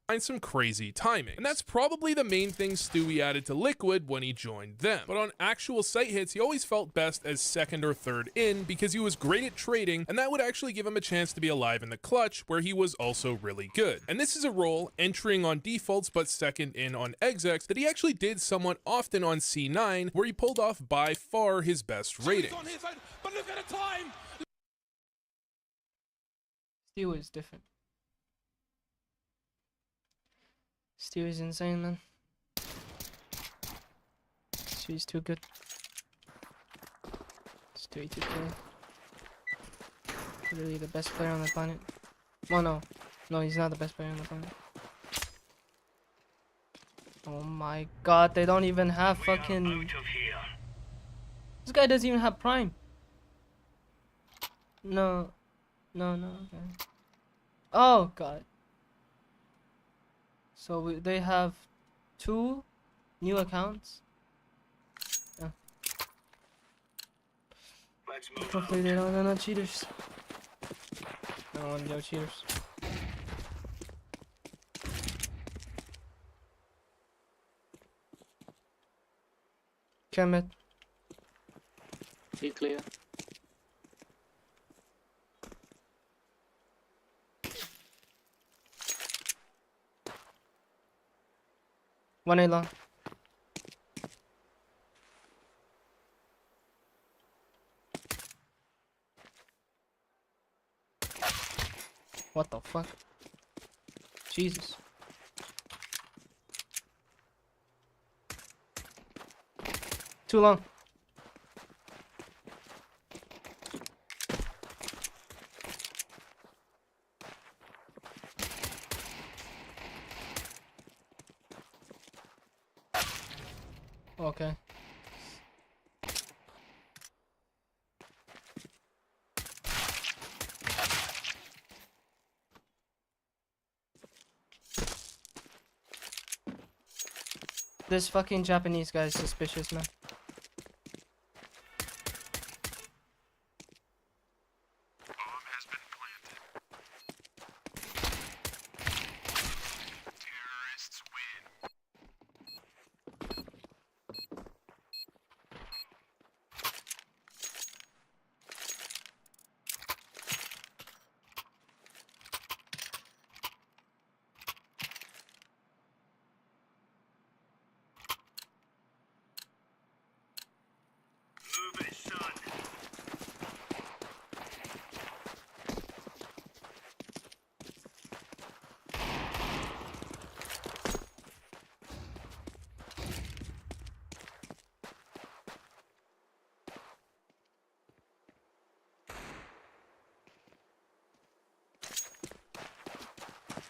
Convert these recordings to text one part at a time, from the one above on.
Find some crazy timing. And that's probably the main thing Stewie added to Liquid when he joined them. But on actual site hits, he always felt best as second or third in because he was great at trading, and that would actually give him a chance to be alive in the clutch, where he was also really good. And this is a role, entering on defaults but second in on execs, that he actually did somewhat often on C9, where he pulled off by far his best rating. But look at the time! Stewie is different. Stewie's insane, man. Stewie's too good. Stewie 2K. Literally the best player on the planet. Well, no. No, he's not the best player on the planet. Oh my god, they don't even have fucking... This guy doesn't even have Prime. No. No, no, okay. Oh god. So they have 2 new accounts. Yeah. Hopefully they're not cheaters. I don't want to go cheaters. Kemet. Be clear. One A long. What the fuck? Jesus. Too long. Okay. This fucking Japanese guy is suspicious, man.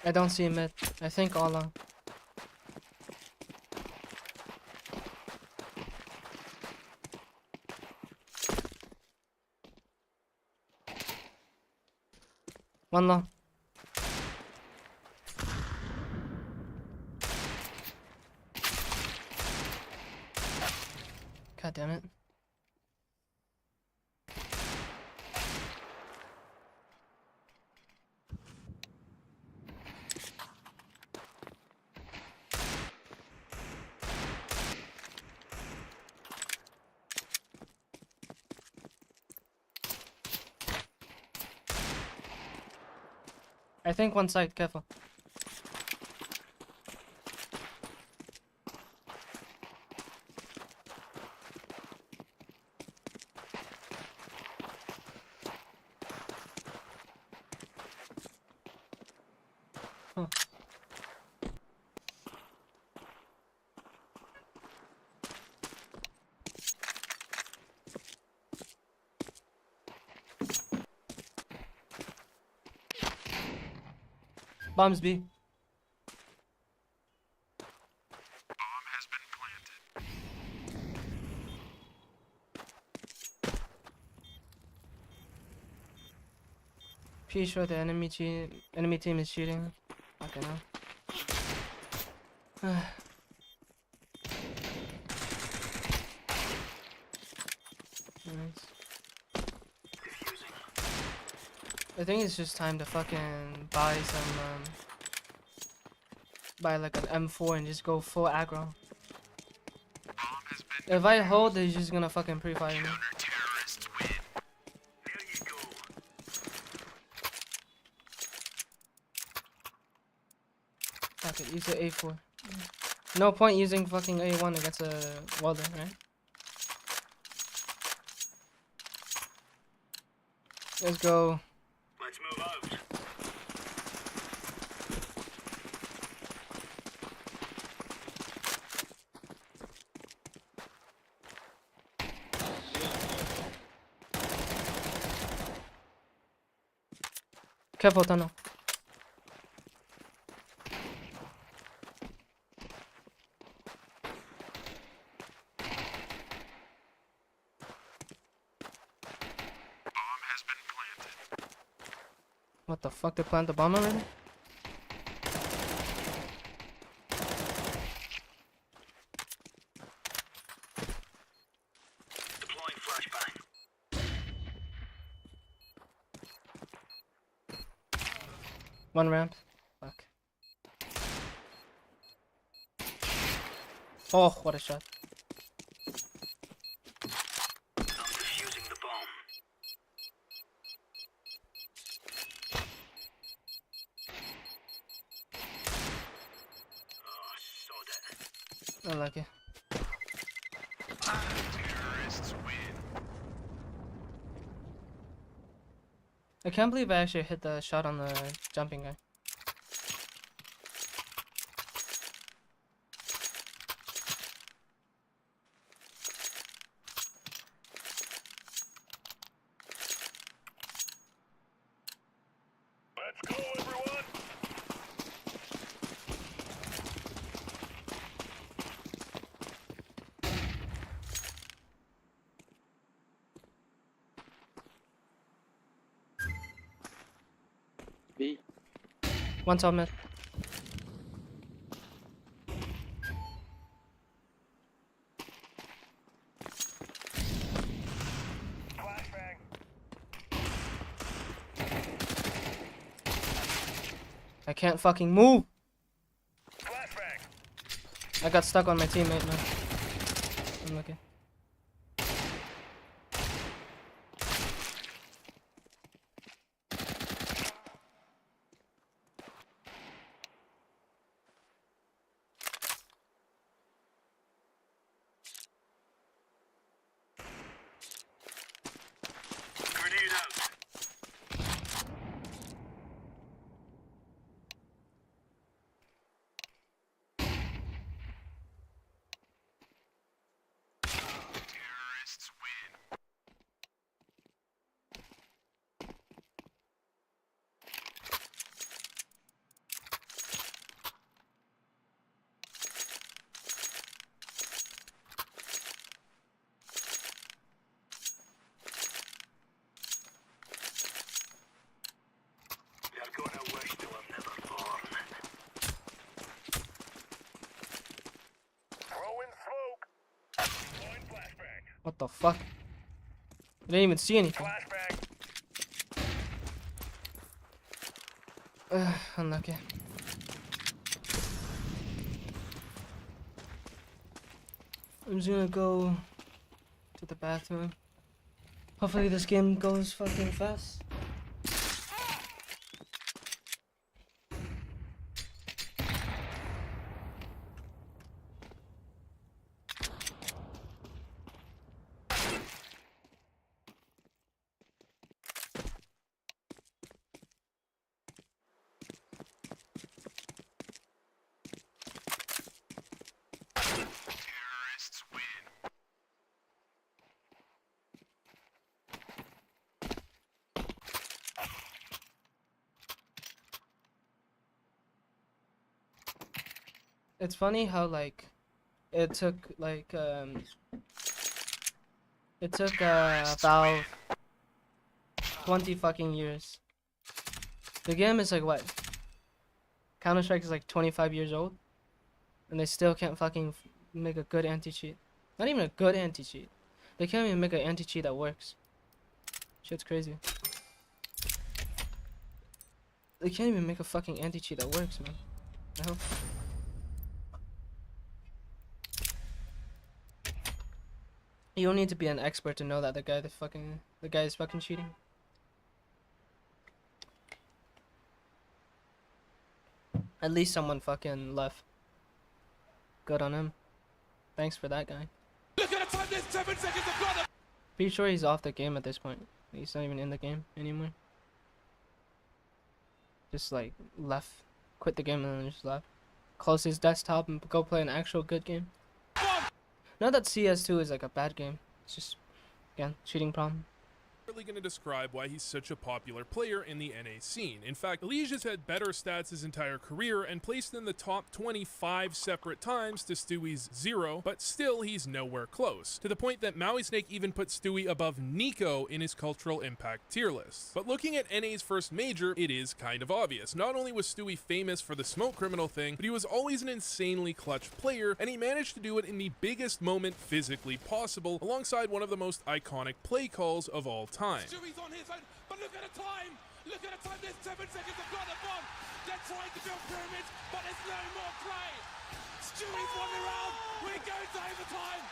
I don't see mid. I think all long. One long. God damn it. I think one side, careful. Huh. Bombs B. Pretty sure the enemy team is cheating. Okay, now. Nice. I think it's just time to fucking buy some, buy like an M4 and just go full aggro. If I hold, they're just gonna fucking pre-fire me. I could use the A4. No point using fucking A1 against a welder, right? Let's go. Let's move out. Careful, tunnel. What the fuck? They plant the bomb already? Deploying flashbang. One ramp. Fuck. Oh, what a shot. I'm defusing the bomb. Oh, soda. Unlucky. I can't believe I actually hit the shot on the jumping guy. Let's go, everyone. B. One top mid. Flashbang. I can't fucking move. Flashbang. I got stuck on my teammate now. Unlucky. Grenade out. Terrorists win. They're gonna wish they were never born. Throwing smoke. Deploying flashbang. What the fuck? I didn't even see anything. Flashbang. Unlucky. I'm just gonna go to the bathroom. Hopefully this game goes fucking fast. Terrorists win. It's funny how like it took like about 20 fucking years. The game is like what? Counter-Strike is like 25 years old and they still can't fucking make a good anti-cheat. Not even a good anti-cheat. They can't even make an anti-cheat that works. Shit's crazy. They can't even make a fucking anti-cheat that works, man. The hell? You don't need to be an expert to know that the guy is fucking cheating. At least someone fucking left. Good on him. Thanks for that guy. Look at the time, there's 7 seconds of blood. Pretty sure he's off the game at this point. He's not even in the game anymore. Just like left, quit the game and then just left. Close his desktop and go play an actual good game. Not that CS2 is like a bad game. It's just, again, cheating problem. Really going to describe why he's such a popular player in the NA scene. In fact, Elige has had better stats his entire career and placed in the top 25 separate times to Stewie's 0, but still he's nowhere close, to the point that Maui Snake even put Stewie above Nico in his cultural impact tier list. But looking at NA's first major, it is kind of obvious. Not only was Stewie famous for the smoke criminal thing, but he was always an insanely clutch player, and he managed to do it in the biggest moment physically possible, alongside one of the most iconic play calls of all time. Stewie's on his own, but look at the time. Look at the time, there's 7 seconds of blood at bomb. They're trying to build pyramids, but there's no more play. Stewie's won the round. We're going to overtime.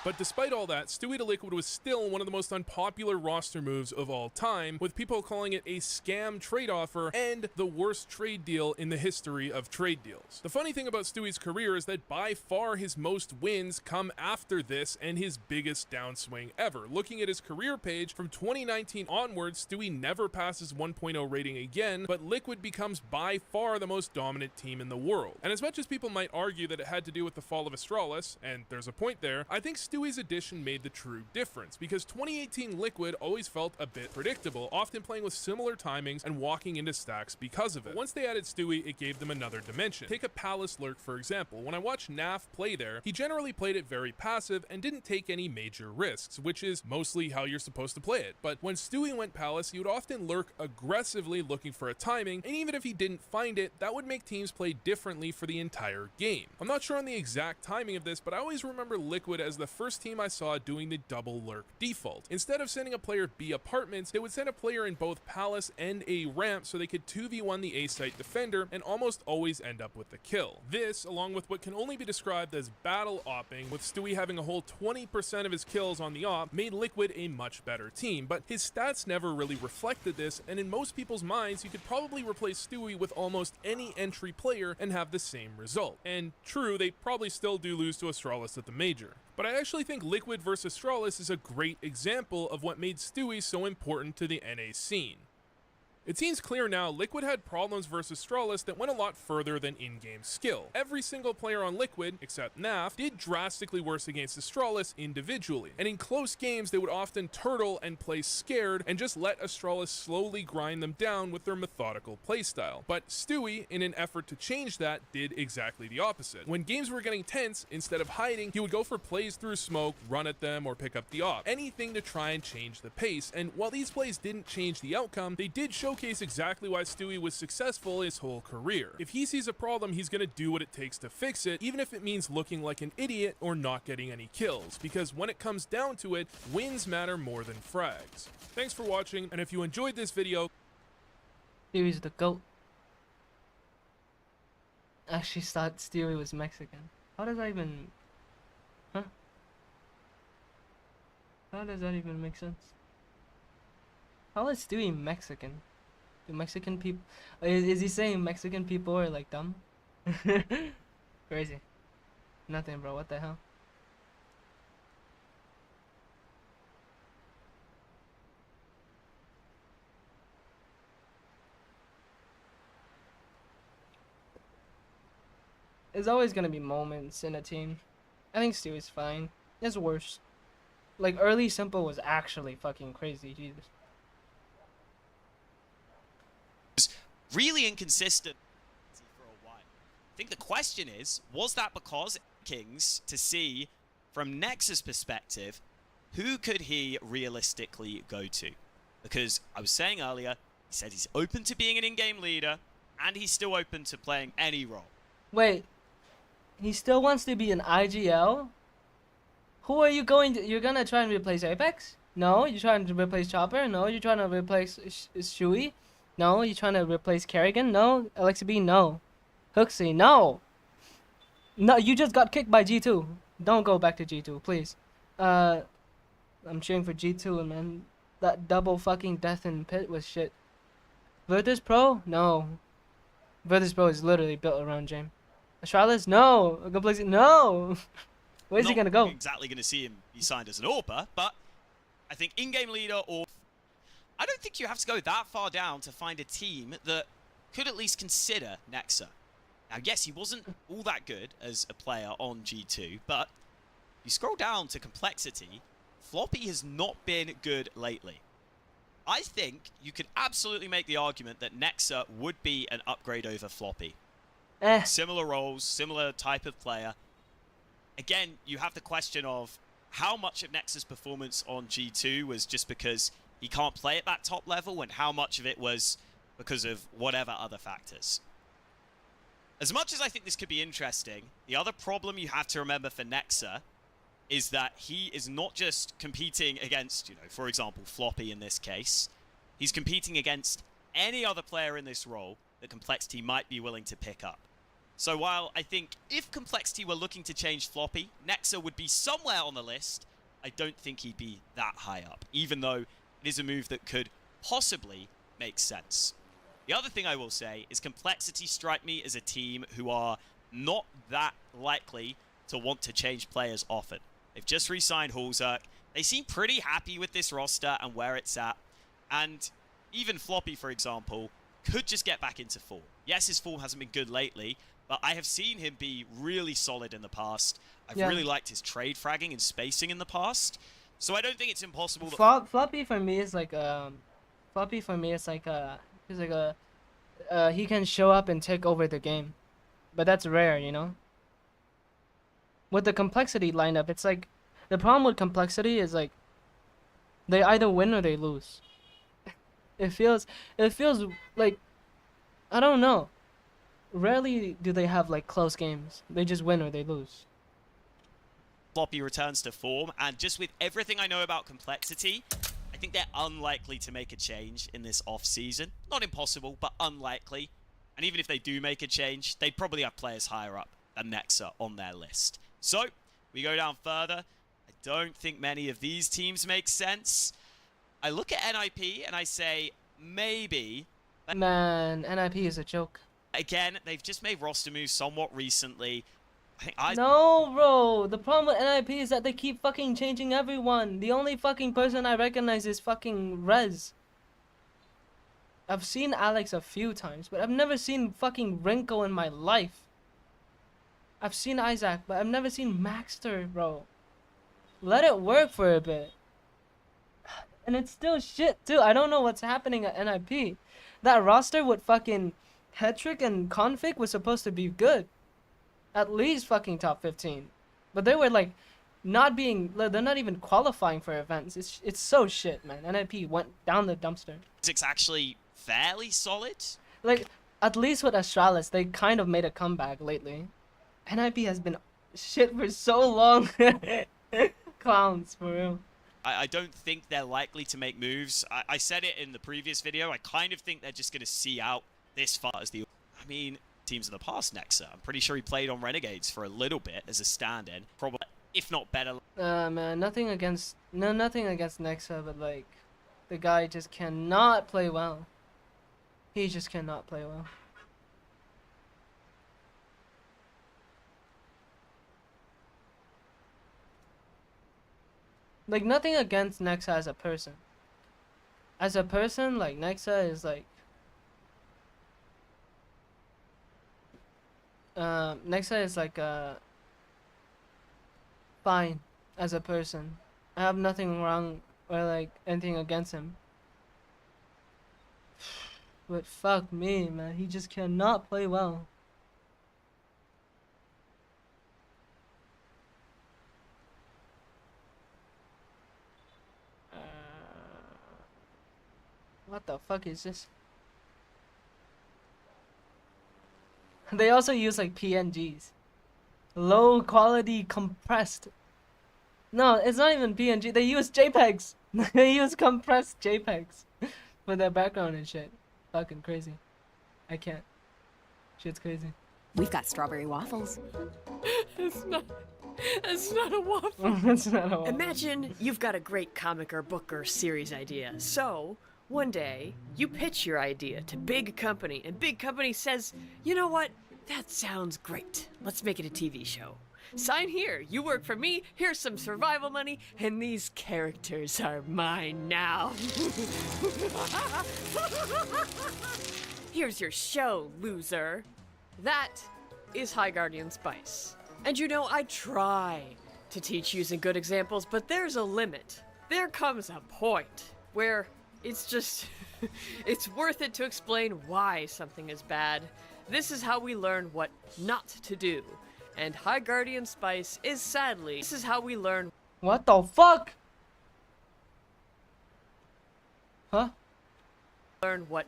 But despite all that, Stewie to Liquid was still one of the most unpopular roster moves of all time, with people calling it a scam trade offer and the worst trade deal in the history of trade deals. The funny thing about Stewie's career is that by far his most wins come after this and his biggest downswing ever. Looking at his career page, from 2019 onwards, Stewie never passes 1.0 rating again, but Liquid becomes by far the most dominant team in the world. And as much as people might argue that it had to do with the fall of Astralis, and there's a point there, I think Stewie's addition made the true difference, because 2018 Liquid always felt a bit predictable, often playing with similar timings and walking into stacks because of it. Once they added Stewie, it gave them another dimension. Take a Palace Lurk for example. When I watched Naf play there, he generally played it very passive and didn't take any major risks, which is mostly how you're supposed to play it. But when Stewie went Palace, he would often lurk aggressively looking for a timing, and even if he didn't find it, that would make teams play differently for the entire game. I'm not sure on the exact timing of this, but I always remember Liquid as the first team I saw doing the double lurk default. Instead of sending a player B apartments, they would send a player in both Palace and A ramp so they could 2v1 the A site defender and almost always end up with the kill. This, along with what can only be described as battle opping, with Stewie having a whole 20% of his kills on the op, made Liquid a much better team, but his stats never really reflected this, and in most people's minds, you could probably replace Stewie with almost any entry player and have the same result. And true, they probably still do lose to Astralis at the major. But I actually think Liquid versus Astralis is a great example of what made Stewie so important to the NA scene. It seems clear now Liquid had problems versus Astralis that went a lot further than in-game skill. Every single player on Liquid, except Naf, did drastically worse against Astralis individually, and in close games they would often turtle and play scared and just let Astralis slowly grind them down with their methodical playstyle. But Stewie, in an effort to change that, did exactly the opposite. When games were getting tense, instead of hiding, he would go for plays through smoke, run at them, or pick up the op. Anything to try and change the pace, and while these plays didn't change the outcome, they did showcase exactly why Stewie was successful his whole career. If he sees a problem, he's gonna do what it takes to fix it, even if it means looking like an idiot or not getting any kills, because when it comes down to it, wins matter more than frags. Thanks for watching, and if you enjoyed this video, Stewie's the GOAT. Actually thought Stewie was Mexican. How does that even... Huh? How does that even make sense? How is Stewie Mexican? Do Mexican people... Is he saying Mexican people are like dumb? Crazy. Nothing, bro. What the hell? There's always gonna be moments in a team. I think Stewie's fine. It's worse. Like, early Simple was actually fucking crazy. Jesus. Really inconsistent for a while. I think the question is, was that because Kings to see from Nexus perspective, who could he realistically go to? Because I was saying earlier, he said he's open to being an in-game leader, and he's still open to playing any role. Wait, he still wants to be an IGL? Who are you going to... You're gonna try and replace Apex? No, you're trying to replace Chopper? No, you're trying to replace Shui? No, you trying to replace Kerrigan? No, Alexa B, no. Hooksy, no. No, you just got kicked by G2. Don't go back to G2, please. I'm cheering for G2, man. That double fucking death in pit was shit. Virtus Pro? No. Virtus Pro is literally built around James. Astralis? No. Complexity? No. Where's he gonna go? Exactly going to see him be signed as an AWPer, but I think in-game leader or... I don't think you have to go that far down to find a team that could at least consider Nexa. Now, yes, he wasn't all that good as a player on G2, but you scroll down to complexity, Floppy has not been good lately. I think you could absolutely make the argument that Nexa would be an upgrade over Floppy. Similar roles, similar type of player. Again, you have the question of how much of Nexa's performance on G2 was just because he can't play at that top level and how much of it was because of whatever other factors. As much as I think this could be interesting, the other problem you have to remember for Nexa is that he is not just competing against, for example, Floppy in this case. He's competing against any other player in this role that Complexity might be willing to pick up. So while I think if Complexity were looking to change Floppy, Nexa would be somewhere on the list, I don't think he'd be that high up, even though it is a move that could possibly make sense. The other thing I will say is Complexity strike me as a team who are not that likely to want to change players often. They've just re-signed Hulzerk. They seem pretty happy with this roster and where it's at. And even Floppy, for example, could just get back into form. Yes, his form hasn't been good lately, but I have seen him be really solid in the past. I've really liked his trade fragging and spacing in the past. So I don't think it's impossible that... Floppy for me is like he can show up and take over the game. But that's rare, With the complexity lineup, it's like the problem with complexity is like they either win or they lose. It feels like, I don't know. Rarely do they have like close games. They just win or they lose. Floppy returns to form, and just with everything I know about complexity, I think they're unlikely to make a change in this off-season. Not impossible, but unlikely. And even if they do make a change, they'd probably have players higher up than Nexa on their list. So, we go down further. I don't think many of these teams make sense. I look at NIP and I say, maybe. Man, NIP is a joke. Again, they've just made roster moves somewhat recently. No, bro. The problem with NIP is that they keep fucking changing everyone. The only fucking person I recognize is fucking Rez. I've seen Alex a few times, but I've never seen fucking Rinko in my life. I've seen Isaac, but I've never seen Maxter, bro. Let it work for a bit. And it's still shit, too. I don't know what's happening at NIP. That roster with fucking Hetrick and Config was supposed to be good. At least fucking top 15. But they were like, they're not even qualifying for events. It's so shit, man. NIP went down the dumpster. It's actually fairly solid. Like, at least with Astralis, they kind of made a comeback lately. NIP has been shit for so long. Clowns, for real. I don't think they're likely to make moves. I said it in the previous video. I kind of think they're just going to see out this far as the... I mean, teams in the past, Nexa. I'm pretty sure he played on Renegades for a little bit as a stand-in. Probably, if not better. Man, nothing against Nexa, but like, the guy just cannot play well. He just cannot play well. Like, nothing against Nexa as a person. As a person, like, Nexa is like... Nexa is like, fine as a person. I have nothing wrong or like anything against him. But fuck me, man. He just cannot play well. What the fuck is this? They also use like PNGs. Low quality compressed. No, it's not even PNG. They use JPEGs. They use compressed JPEGs for their background and shit. fucking crazy. I can't. Shit's crazy. We've got strawberry waffles. It's not a waffle. That's not a Imagine you've got a great comic or book or series idea. So, one day, you pitch your idea to big company, and big company says, you know what? That sounds great. Let's make it a TV show. Sign here. You work for me. Here's some survival money, and these characters are mine now. Here's your show, loser. That is High Guardian Spice. And you know, I try to teach using good examples, but there's a limit. There comes a point where it's just, it's worth it to explain why something is bad. This is how we learn what not to do. And High Guardian Spice is sadly, this is how we learn. What the fuck? Huh? Learn what.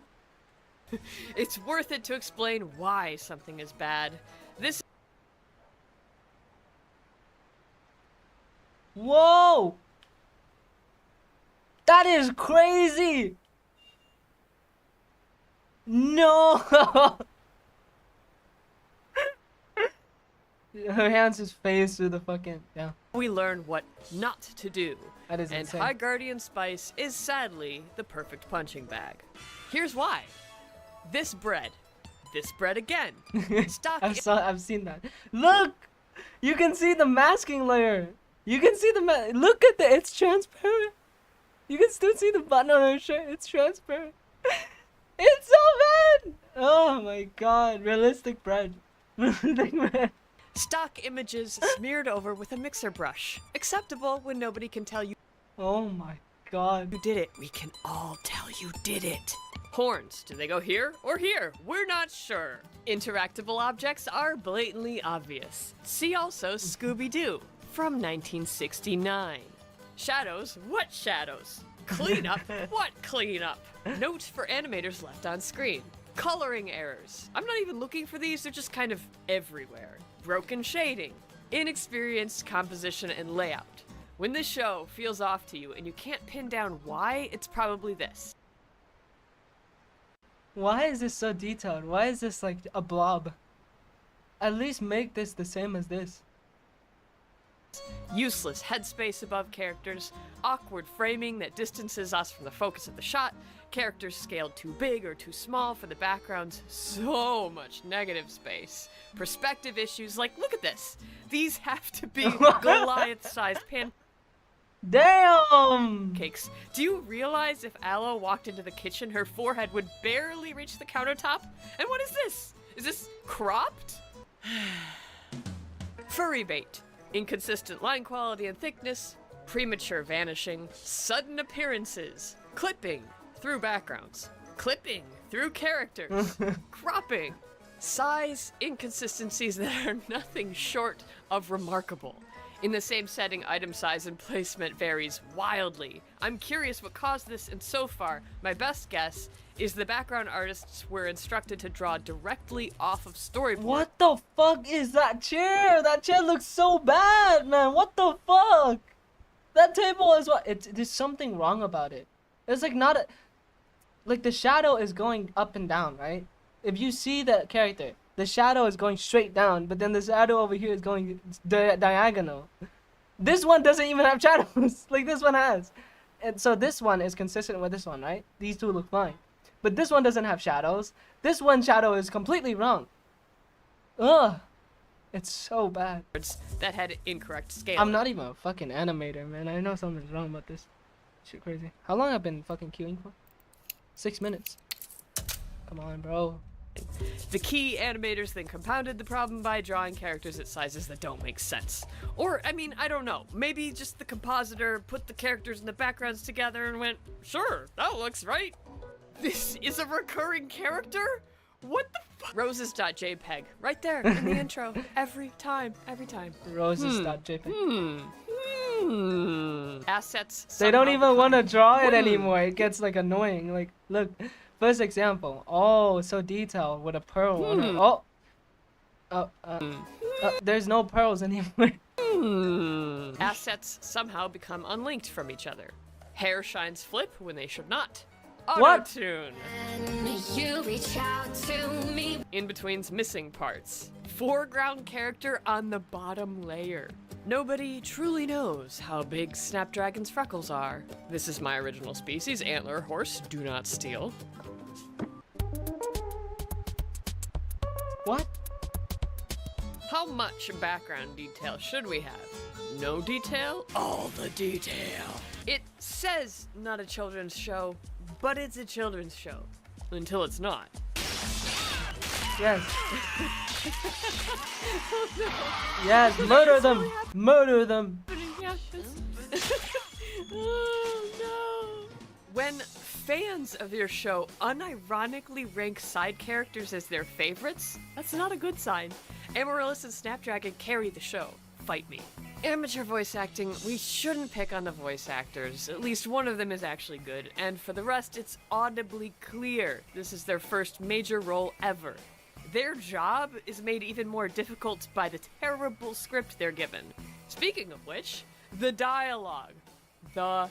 It's worth it to explain why something is bad. This. Whoa! That is crazy! No! Her hands just phased through the fucking. Yeah. We learn what not to do. That is And insane. High Guardian Spice is sadly the perfect punching bag. Here's why. This bread again. Stock. I've seen that. Look! You can see the masking layer. You can see the look at the. It's transparent. You can still see the button on her shirt. It's transparent. It's so bad. Oh my god! Realistic bread. Realistic bread. Stock images smeared over with a mixer brush. Acceptable when nobody can tell you Oh my god. did it. We can all tell you did it. Horns, do they go here or here? We're not sure. Interactable objects are blatantly obvious. See also Scooby-Doo from 1969. Shadows, what shadows? Cleanup, what cleanup? Note for animators left on screen. Coloring errors. I'm not even looking for these, they're just kind of everywhere. Broken shading. Inexperienced composition and layout. When this show feels off to you and you can't pin down why, it's probably this. Why is this so detailed? Why is this like a blob? At least make this the same as this. Useless headspace above characters, awkward framing that distances us from the focus of the shot, characters scaled too big or too small for the backgrounds, so much negative space. Perspective issues like, look at this. These have to be Goliath-sized Damn! pancakes. Do you realize if Aloe walked into the kitchen, her forehead would barely reach the countertop? And what is this? Is this cropped? Furry bait. Inconsistent line quality and thickness, premature vanishing, sudden appearances, clipping through backgrounds, clipping through characters, cropping, size inconsistencies that are nothing short of remarkable. In the same setting, item size and placement varies wildly. I'm curious what caused this, and so far, my best guess is the background artists were instructed to draw directly off of storyboard. What the fuck is that chair? That chair looks so bad, man. What the fuck? That table is what? There's something wrong about it. It's like not a. Like the shadow is going up and down, right? If you see the character, the shadow is going straight down, but then the shadow over here is going diagonal. This one doesn't even have shadows, like this one has. And so this one is consistent with this one, right? These two look fine. But this one doesn't have shadows. This one shadow is completely wrong. Ugh. It's so bad. That had incorrect scale. I'm not even a fucking animator, man. I know something's wrong about this. Shit crazy. How long have I been fucking queuing for? 6 minutes. Come on, bro. The key animators then compounded the problem by drawing characters at sizes that don't make sense. Or, I mean, I don't know. Maybe just the compositor put the characters and the backgrounds together and went, sure, that looks right. This is a recurring character? What the fuck? Roses.jpg. Right there in the intro. Every time. Every time. Roses.jpg. Assets. They don't somehow even want to draw it Hmm. anymore. It gets like annoying. Like, look. First example. Oh, so detailed with a pearl on it. Oh. There's no pearls anymore. Assets somehow become unlinked from each other. Hair shines flip when they should not. What? Auto-tune. You reach out to me. In between's missing parts. Foreground character on the bottom layer. Nobody truly knows how big Snapdragon's freckles are. This is my original species, antler horse, do not steal. What? How much background detail should we have? No detail? All the detail. It says not a children's show, but it's a children's show. Until it's not. Yes. Yes, murder them! Murder them! Oh no! When fans of your show unironically rank side characters as their favorites, that's not a good sign. Amaryllis and Snapdragon carry the show. Fight me. Amateur voice acting, we shouldn't pick on the voice actors. At least one of them is actually good, and for the rest, it's audibly clear this is their first major role ever. Their job is made even more difficult by the terrible script they're given. Speaking of which, the dialogue. The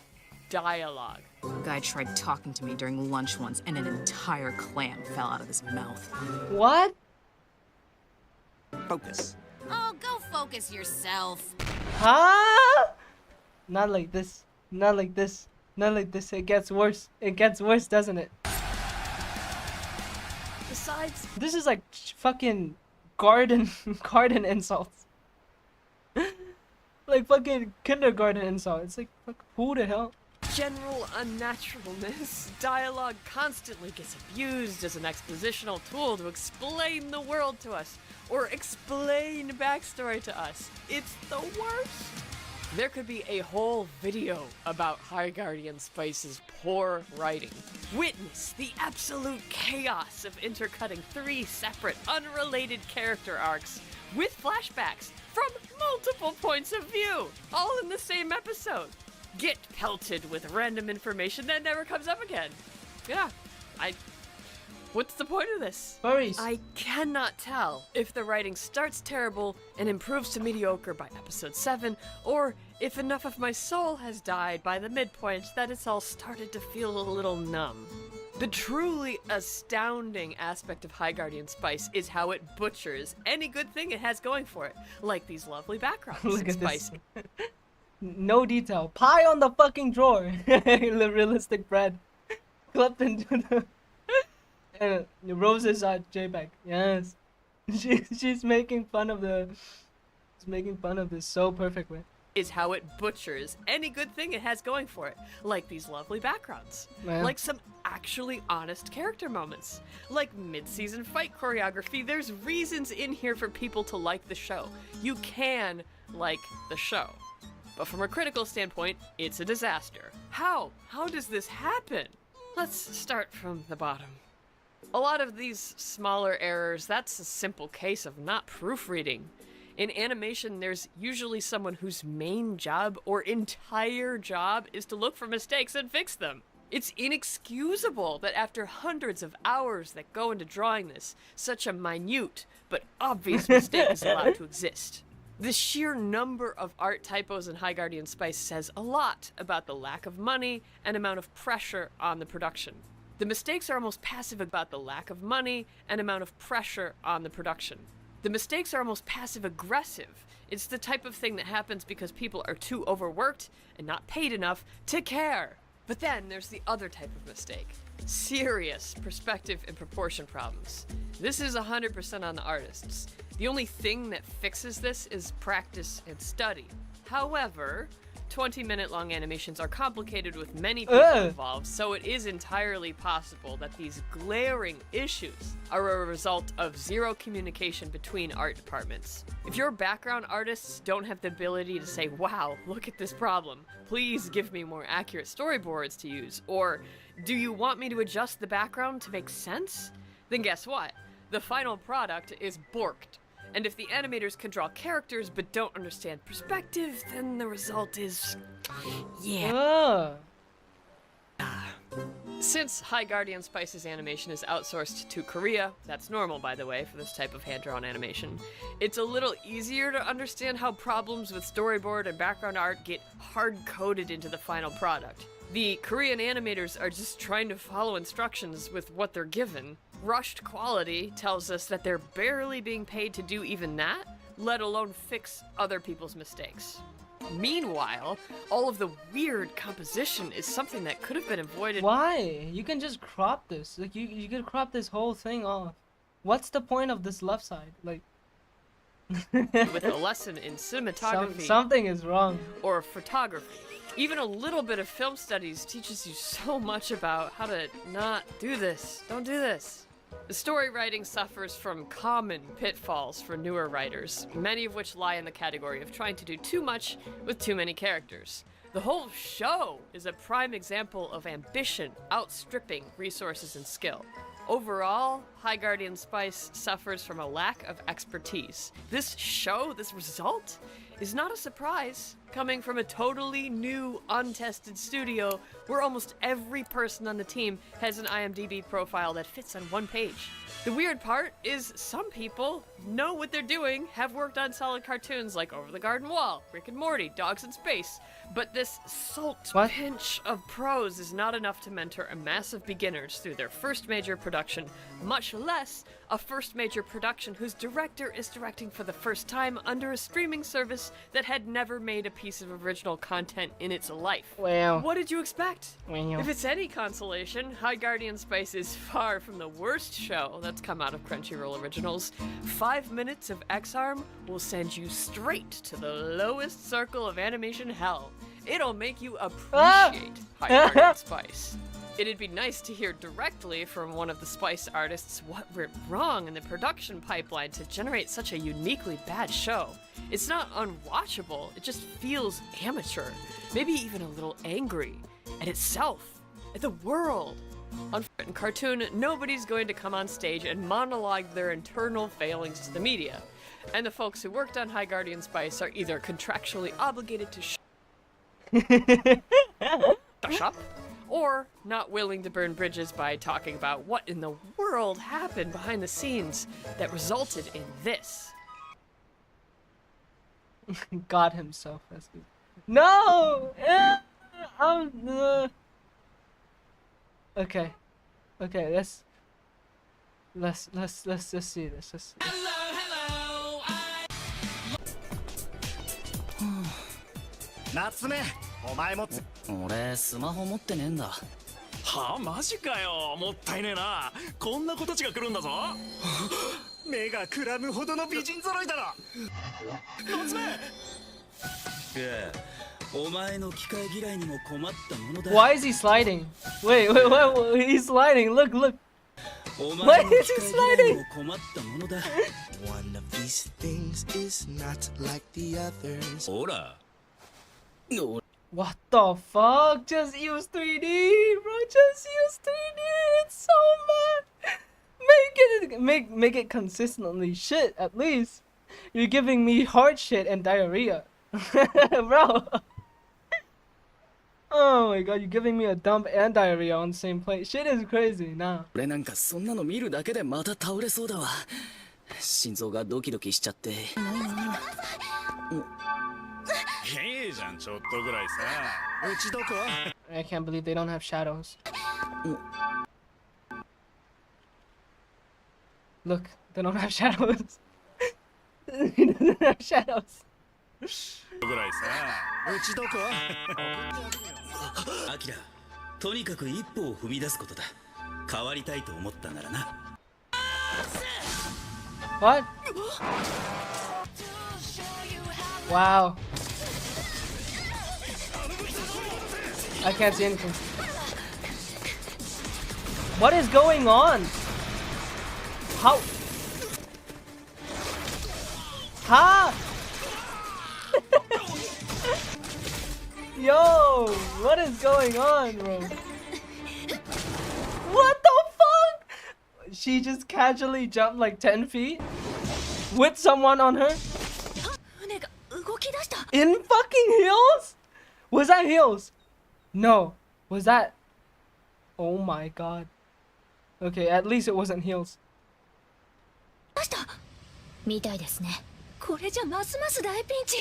dialogue. Guy tried talking to me during lunch once, and an entire clam fell out of his mouth. What? Focus. Oh, go focus yourself. Huh? Not like this. Not like this. Not like this. It gets worse. It gets worse, doesn't it? Besides, This is like fucking garden insults. Like fucking kindergarten insult. It's like, fuck, who the hell? general unnaturalness, dialogue constantly gets abused as an expositional tool to explain the world to us, or explain backstory to us. It's the worst. There could be a whole video about High Guardian Spice's poor writing. Witness the absolute chaos of intercutting 3 separate, unrelated character arcs with flashbacks from multiple points of view, all in the same episode. Get pelted with random information that never comes up again. Yeah, what's the point of this? Furries. I cannot tell if the writing starts terrible and improves to mediocre by episode 7, or if enough of my soul has died by the midpoint that it's all started to feel a little numb. The truly astounding aspect of High Guardian Spice is how it butchers any good thing it has going for it, like these lovely backgrounds. Look and at this. Spice. No detail. Pie on the fucking drawer. Realistic bread. Clipped into the... And Rose's JPEG. Yes. She's making fun of the... She's making fun of this so perfectly. Is how it butchers any good thing it has going for it, like these lovely backgrounds, Man. like some actually honest character moments, like mid-season fight choreography. There's reasons in here for people to like the show. You can like the show, but from a critical standpoint, it's a disaster. How does this happen? Let's start from the bottom. A lot of these smaller errors, that's a simple case of not proofreading. In animation, there's usually someone whose main job or entire job is to look for mistakes and fix them. It's inexcusable that after hundreds of hours that go into drawing this, such a minute but obvious mistake is allowed to exist. The sheer number of art typos in High Guardian Spice says a lot about the lack of money and amount of pressure on the production. The mistakes are almost passive about the lack of money and amount of pressure on the production. The mistakes are almost passive-aggressive. It's the type of thing that happens because people are too overworked and not paid enough to care. But then there's the other type of mistake. Serious perspective and proportion problems. This is 100% on the artists. The only thing that fixes this is practice and study. However, 20-minute-long animations are complicated with many people involved, so it is entirely possible that these glaring issues are a result of zero communication between art departments. If your background artists don't have the ability to say, wow, look at this problem, please give me more accurate storyboards to use, or do you want me to adjust the background to make sense? Then guess what? The final product is borked. And if the animators can draw characters but don't understand perspective, then the result is... yeah. Since High Guardian Spice's animation is outsourced to Korea, that's normal by the way for this type of hand-drawn animation, it's a little easier to understand how problems with storyboard and background art get hard-coded into the final product. The Korean animators are just trying to follow instructions with what they're given. Rushed quality tells us that they're barely being paid to do even that, let alone fix other people's mistakes. Meanwhile, all of the weird composition is something that could have been avoided. Why? You can just crop this. Like you could crop this whole thing off. What's the point of this left side? Like with a lesson in cinematography something is wrong. or photography. Even a little bit of film studies teaches you so much about how to not do this. Don't do this. The story writing suffers from common pitfalls for newer writers, many of which lie in the category of trying to do too much with too many characters. The whole show is a prime example of ambition outstripping resources and skill. Overall, High Guardian Spice suffers from a lack of expertise. This show, this result, is not a surprise, coming from a totally new, untested studio where almost every person on the team has an IMDb profile that fits on one page. The weird part is some people know what they're doing, have worked on solid cartoons like Over the Garden Wall, Rick and Morty, Dogs in Space, but this salt pinch of prose is not enough to mentor a massive beginners through their first major production, much less a first major production whose director is directing for the first time under a streaming service that had never made a piece of original content in its life. Wow. What did you expect? Wow. If it's any consolation, High Guardian Spice is far from the worst show that's come out of Crunchyroll Originals. 5 minutes of X-Arm will send you straight to the lowest circle of animation hell. It'll make you appreciate High Guardian Spice. It'd be nice to hear directly from one of the Spice artists what went wrong in the production pipeline to generate such a uniquely bad show. It's not unwatchable, it just feels amateur, maybe even a little angry at itself, at the world. On cartoon, nobody's going to come on stage and monologue their internal failings to the media, and the folks who worked on High Guardian Spice are either contractually obligated to shut up, or not willing to burn bridges by talking about what in the world happened behind the scenes that resulted in this. God himself. That's good. No! Okay. Okay, let's just see this. Natsume, お前も俺スマホ持ってねえんだ。はあ、マジかよ。もったいねえな。こんな子たちが来るんだぞ。目がくらむほどの美人揃いだろ。夏目。お前の機械嫌いにも困ったものだ。 Why is he sliding? Wait, he's sliding. Look. Why is he sliding? One of these things is not like the others. What the fuck? Just use 3D, bro. Just use 3D. It's so bad. Make it consistently shit at least. You're giving me heart shit and diarrhea, bro. Oh my god, you're giving me a dump and diarrhea on the same plate. Shit is crazy. Nah. 俺なんかそんなの見るだけでまた倒れそうだわ。心臓がドキドキしちゃって。いいじゃん、ちょっとぐらいさ。うちどこ？ I can't believe they don't have shadows. Look, they don't have shadows. He doesn't have shadows. ぐらいさ。うちどこ？アキラ、とにかく一歩を踏み出すことだ。変わりたいと思ったならな。What? Wow. I can't see anything. What is going on? How? Ha! Yo, what is going on, bro? What the fuck? She just casually jumped like 10 feet with someone on her. In fucking heels? Was that heels? No. Was that? Oh my god. Okay, at least it wasn't heels. みたいですね。これじゃますます大ピンチ。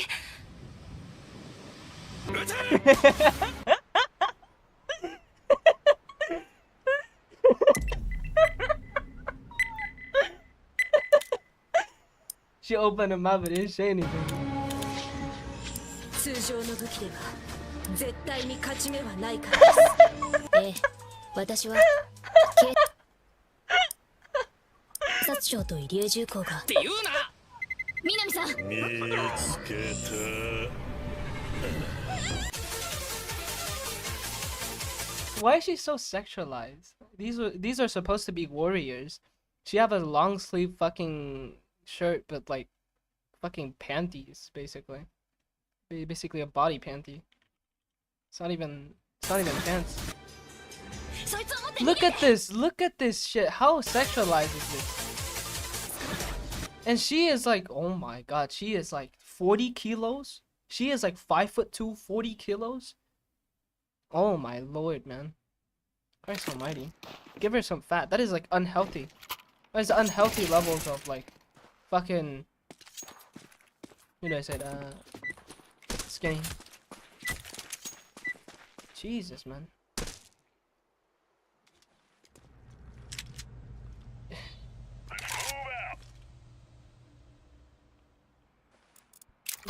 She opened her mouth but didn't say anything. 通常の武器では絶対に勝ち目はないからです。ええ、私は警察庁と入江重工が。って言うな。南さん。見つけた。Why is she so sexualized? These are supposed to be warriors. She have a long sleeve fucking shirt, but like fucking panties, basically. Basically a body panty. It's not even pants. Look at this shit. How sexualized is this? And she is like, oh my god, she is like 40 kilos. She is like 5'2", 40 kilos. Oh my lord, man. Christ almighty. Give her some fat. That is like unhealthy. That is unhealthy levels of like fucking, who did I say that? Skinny. Jesus, man.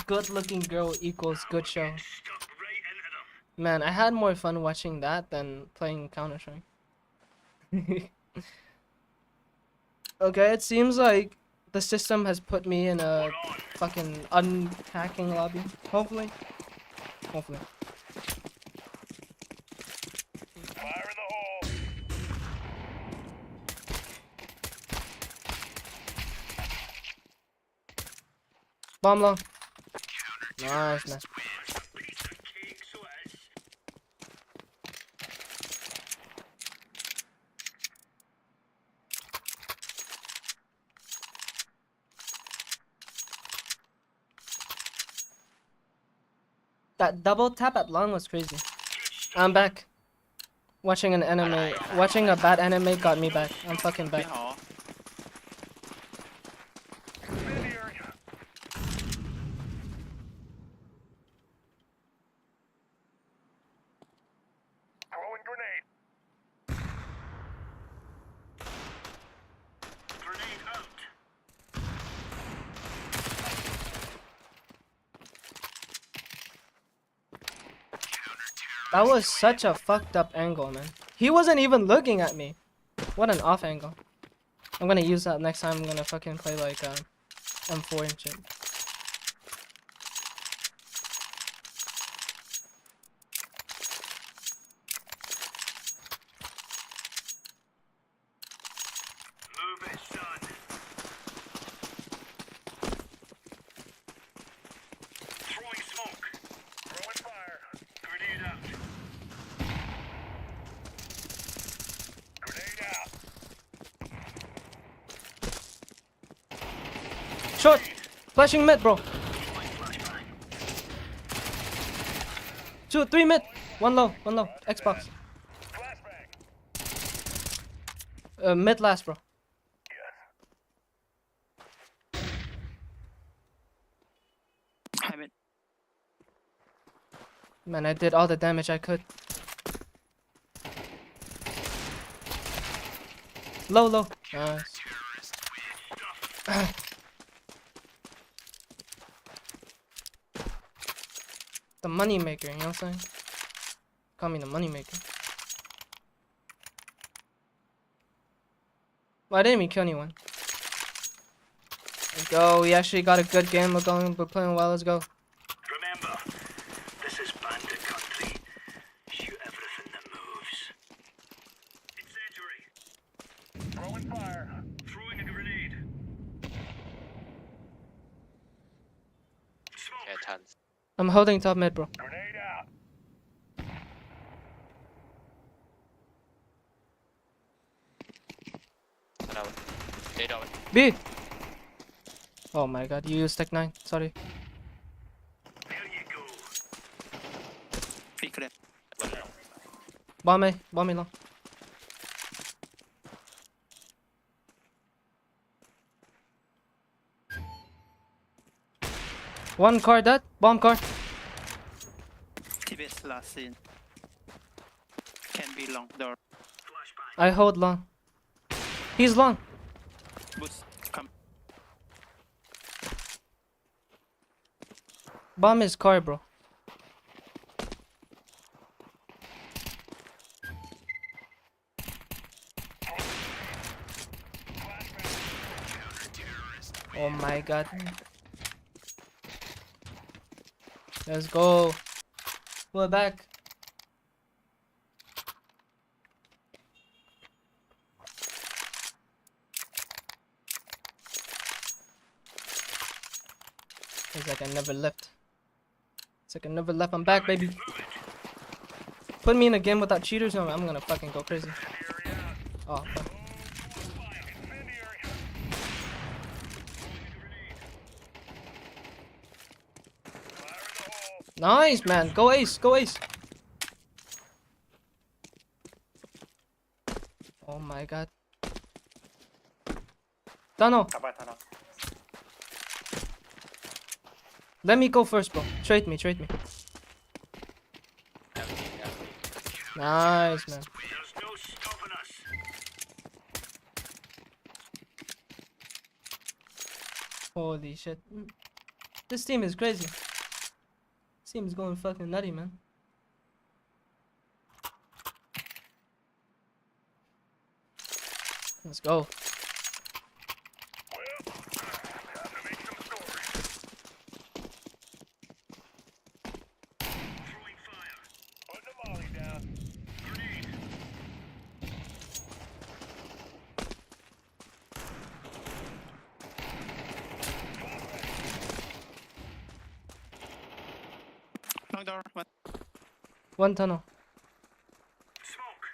Good looking girl equals good show. Man, I had more fun watching that than playing Counter-Strike. Okay, it seems like the system has put me in a fucking unhacking lobby. Hopefully. Hopefully. Fire in the hole. Bomb long. Nice, man. That double tap at long was crazy. I'm back. Watching an anime, watching a bad anime got me back. I'm fucking back. Throwing grenade. Grenade out. That was such a fucked up angle, man. He wasn't even looking at me. What an off angle. I'm gonna use that next time. I'm gonna fucking play like M4 and shit. Move it, son. Throwing smoke. Throwing fire. Grenade out. Grenade out. Short! Flashing mid, bro. 2, 3 mid. One low. Xbox. Flashbang. Mid last, bro. Man, I did all the damage I could. Low. Nice. The money maker, you know what I'm saying? Call me the money maker. Well, I didn't even kill anyone. Let's go. We actually got a good game. We're playing well. Let's go. Remember, this is bandit country. Shoot everything that moves. Incendiary. Throwing fire. Throwing a grenade. Smoke. I'm holding top mid, bro. Grenade out. B! Oh my god, you used Tech 9. Sorry. There you go. Bomb me long. One car dead. Bomb car. Tibet's last scene. Can be long door. I hold long. He's long. Boost. Come. Bomb his car, bro. Oh my god. Let's go. We're back. It's like I never left. It's like I never left. I'm back, baby. Put me in a game without cheaters, no, I'm gonna fucking go crazy. Oh, fuck. Nice, man. Go ace. Go ace. Oh my god. Tunnel. Let me go first, bro. Trade me. Trade me. Nice, man. There's no stopping us. Holy shit. This team is crazy. This team is going fucking nutty, man. Let's go. Long door. What? One tunnel. Smoke.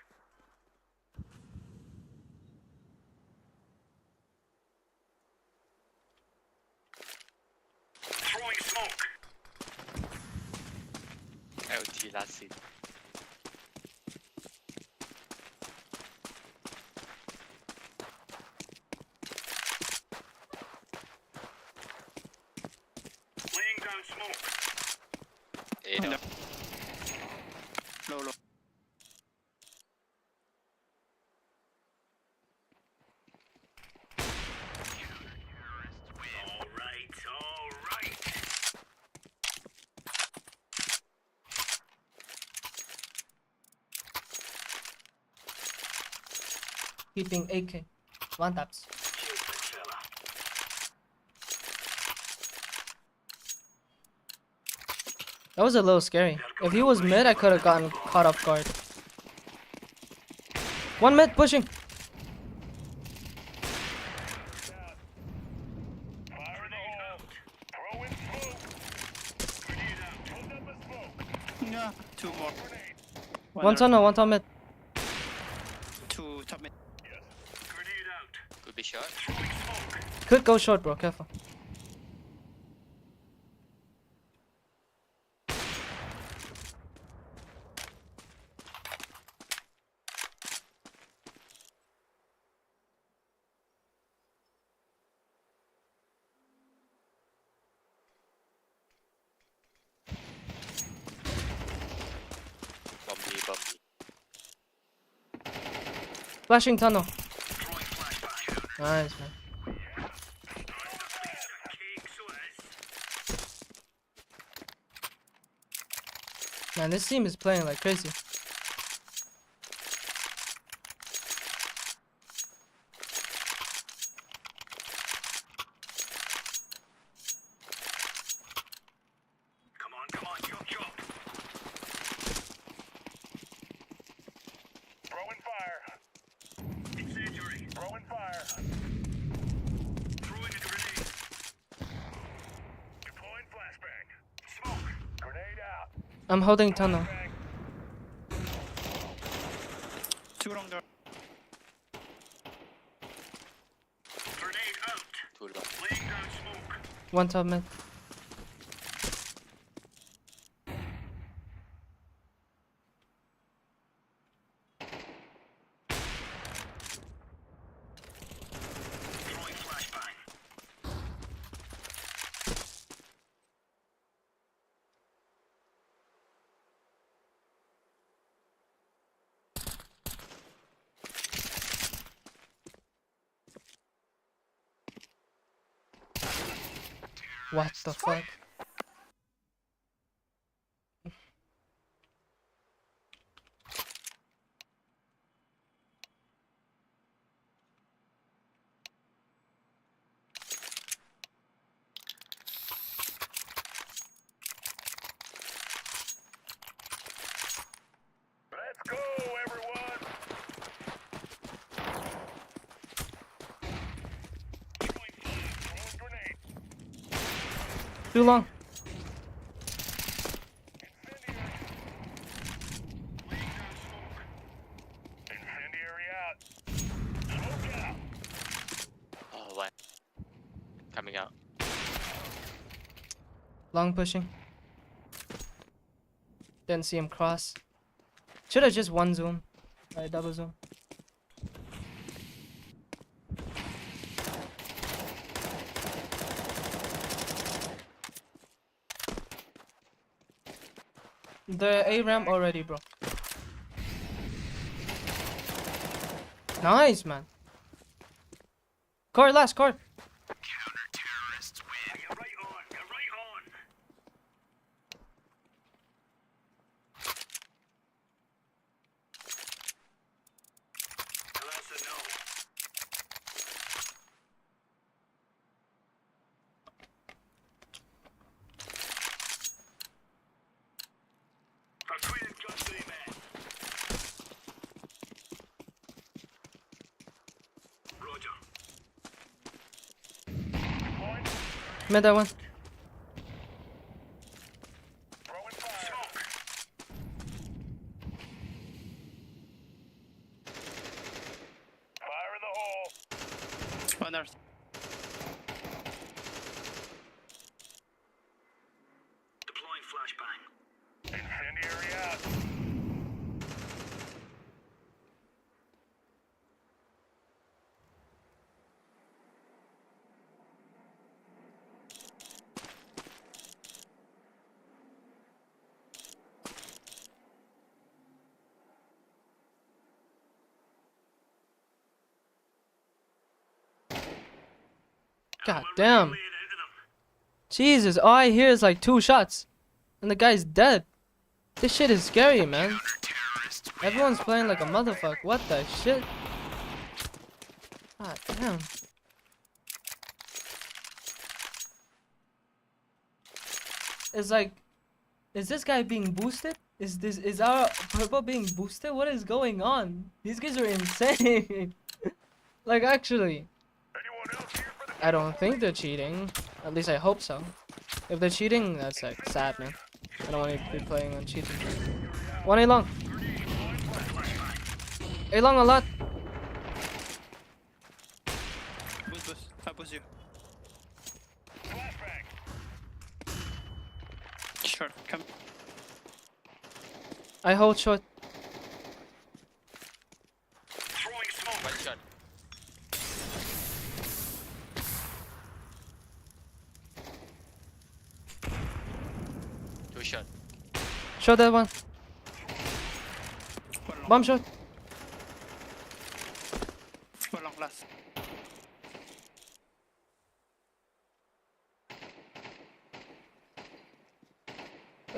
Throwing smoke. LT last seat. Laying down smoke. A no. Low, low. All right, all right. Keeping AK. One taps. Stupid fella. That was a little scary. If he was mid, I could have gotten caught off guard. One mid pushing. Fire in the hole. Throw in smoke. Grenade out. Hold up a smoke. Yeah, two more. One tunnel, one top mid. Two top mid. Grenade out. Could be short. Throwing smoke. Could go short, bro. Careful. Bomby. Flashing tunnel. Throwing flashbang. Nice, man. Cake so as. Man, this team is playing like crazy. Come on, chop chop. Throwing fire. Incendiary. Throwing fire. Throwing a grenade. Deploying flashbang. Smoke. Grenade out. I'm holding tunnel. Two long door. Grenade out. Too long. Laying down smoke. One top mid. Throwing flashbang. What the fuck? Too long. Incendiary out. Smoke out. Oh, what? Coming out. Long pushing. Didn't see him cross. Should have just one zoom. Right, double zoom. The A ramp already, bro. Nice, man. Core last, core. Counter-terrorists win. You're right on. You're right on. That's a no. Acquitted custody man. Roger. Deployed. Mid that one. Throwing fire. Smoke. Fire in the hole. Spawners. Deploying flashbang. Incendiary out. God damn. Jesus, all I hear is like 2 shots. And the guy's dead. This shit is scary, man. Everyone's playing like a motherfucker. What the shit? God damn. It's like, is this guy being boosted? Is our purple being boosted? What is going on? These guys are insane. Like actually. I don't think they're cheating. At least I hope so. If they're cheating, that's like sad, man. I don't want to be playing on cheating. 1 A long. A long a lot. Boost. I boost you. Short, come. I hold short. Throwing smoke. One shot. Two shot. Short that one. Bomb shot. One long last.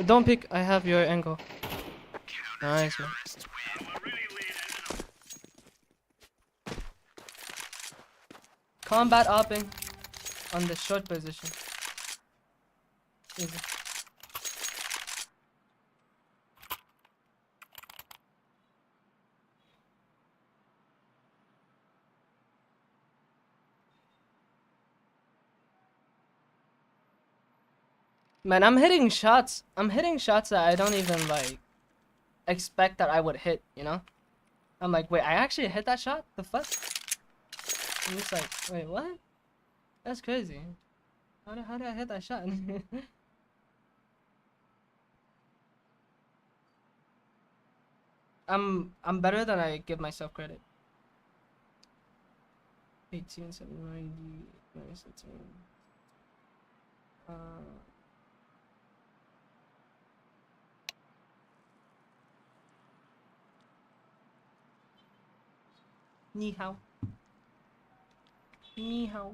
Don't pick. I have your angle. Nice, man. Combat upping on the short position. Easy. Man, I'm hitting shots. I'm hitting shots that I don't even like expect that I would hit, you know? I'm like, wait, I actually hit that shot? The fuck? I'm just like, wait, what? That's crazy. How did I hit that shot? I'm better than I give myself credit. 18, 790, 17. Ni hao. Ni hao.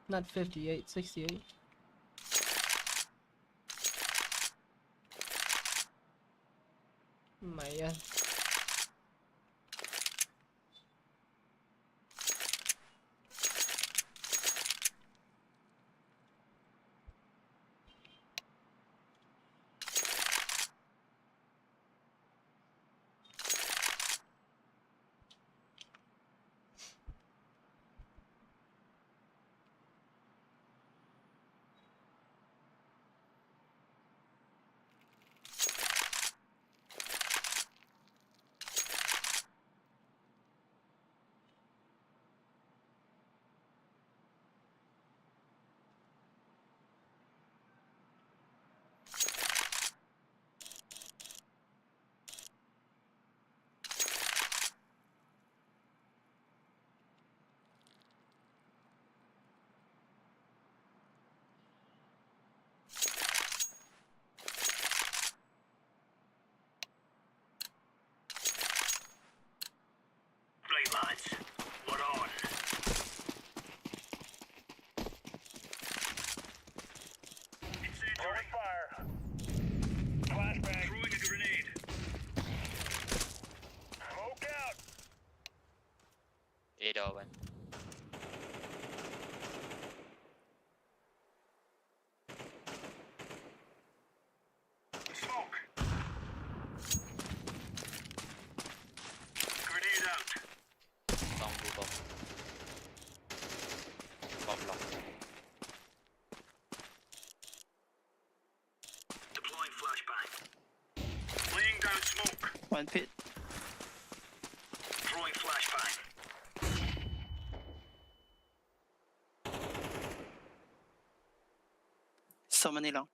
Not 58, 68. Maya. door one. Smoke. Grenade out. Long blue bomb. Bomb long. Deploying flashbang. Laying down smoke. One pit. Throwing flashbang. So many long.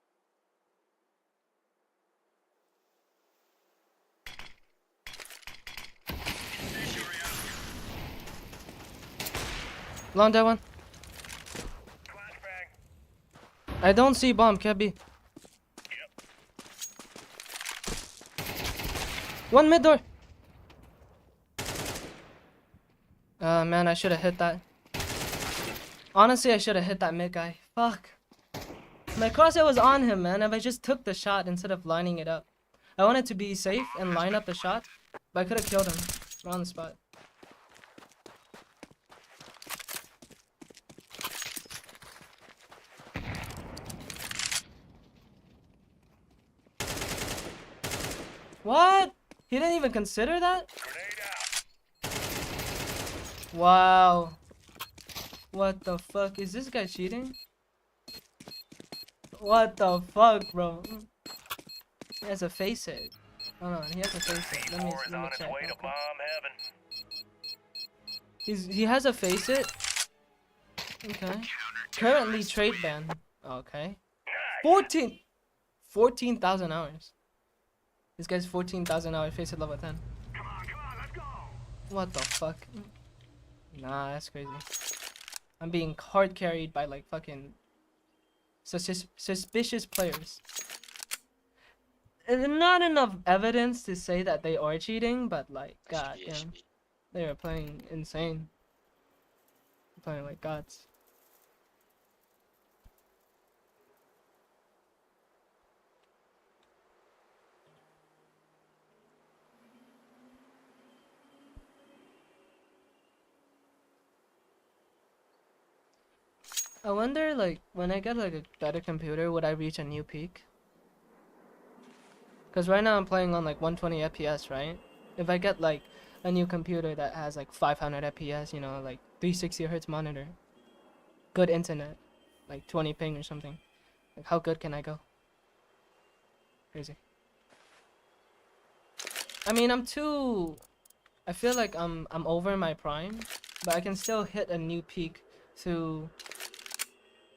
Long that one. I don't see bomb, can't be. One mid door. Man, I should have hit that. Honestly, I should have hit that mid guy. Fuck. My crosshair was on him, man. If I just took the shot instead of lining it up. I wanted to be safe and line up the shot, but I could have killed him on the spot. What? He didn't even consider that? Wow. What the fuck? Is this guy cheating? What the fuck, bro? He has a face hit. Hold on, he has a face hit. Let me check. Okay. He has a face hit. Okay. Currently trade ban. Okay. 14,000 hours. This guy's 14,000 hours face hit level 10. What the fuck? Nah, that's crazy. I'm being hard carried by like fucking suspicious players. And not enough evidence to say that they are cheating, but like, god damn, they are playing insane. Playing like gods. I wonder, like, when I get like a better computer, would I reach a new peak? Because right now I'm playing on like 120 FPS, right? If I get like a new computer that has like 500 FPS, you know, like 360 Hz monitor, good internet, like 20 ping or something, like how good can I go? Crazy. I mean, I feel like I'm over my prime, but I can still hit a new peak through.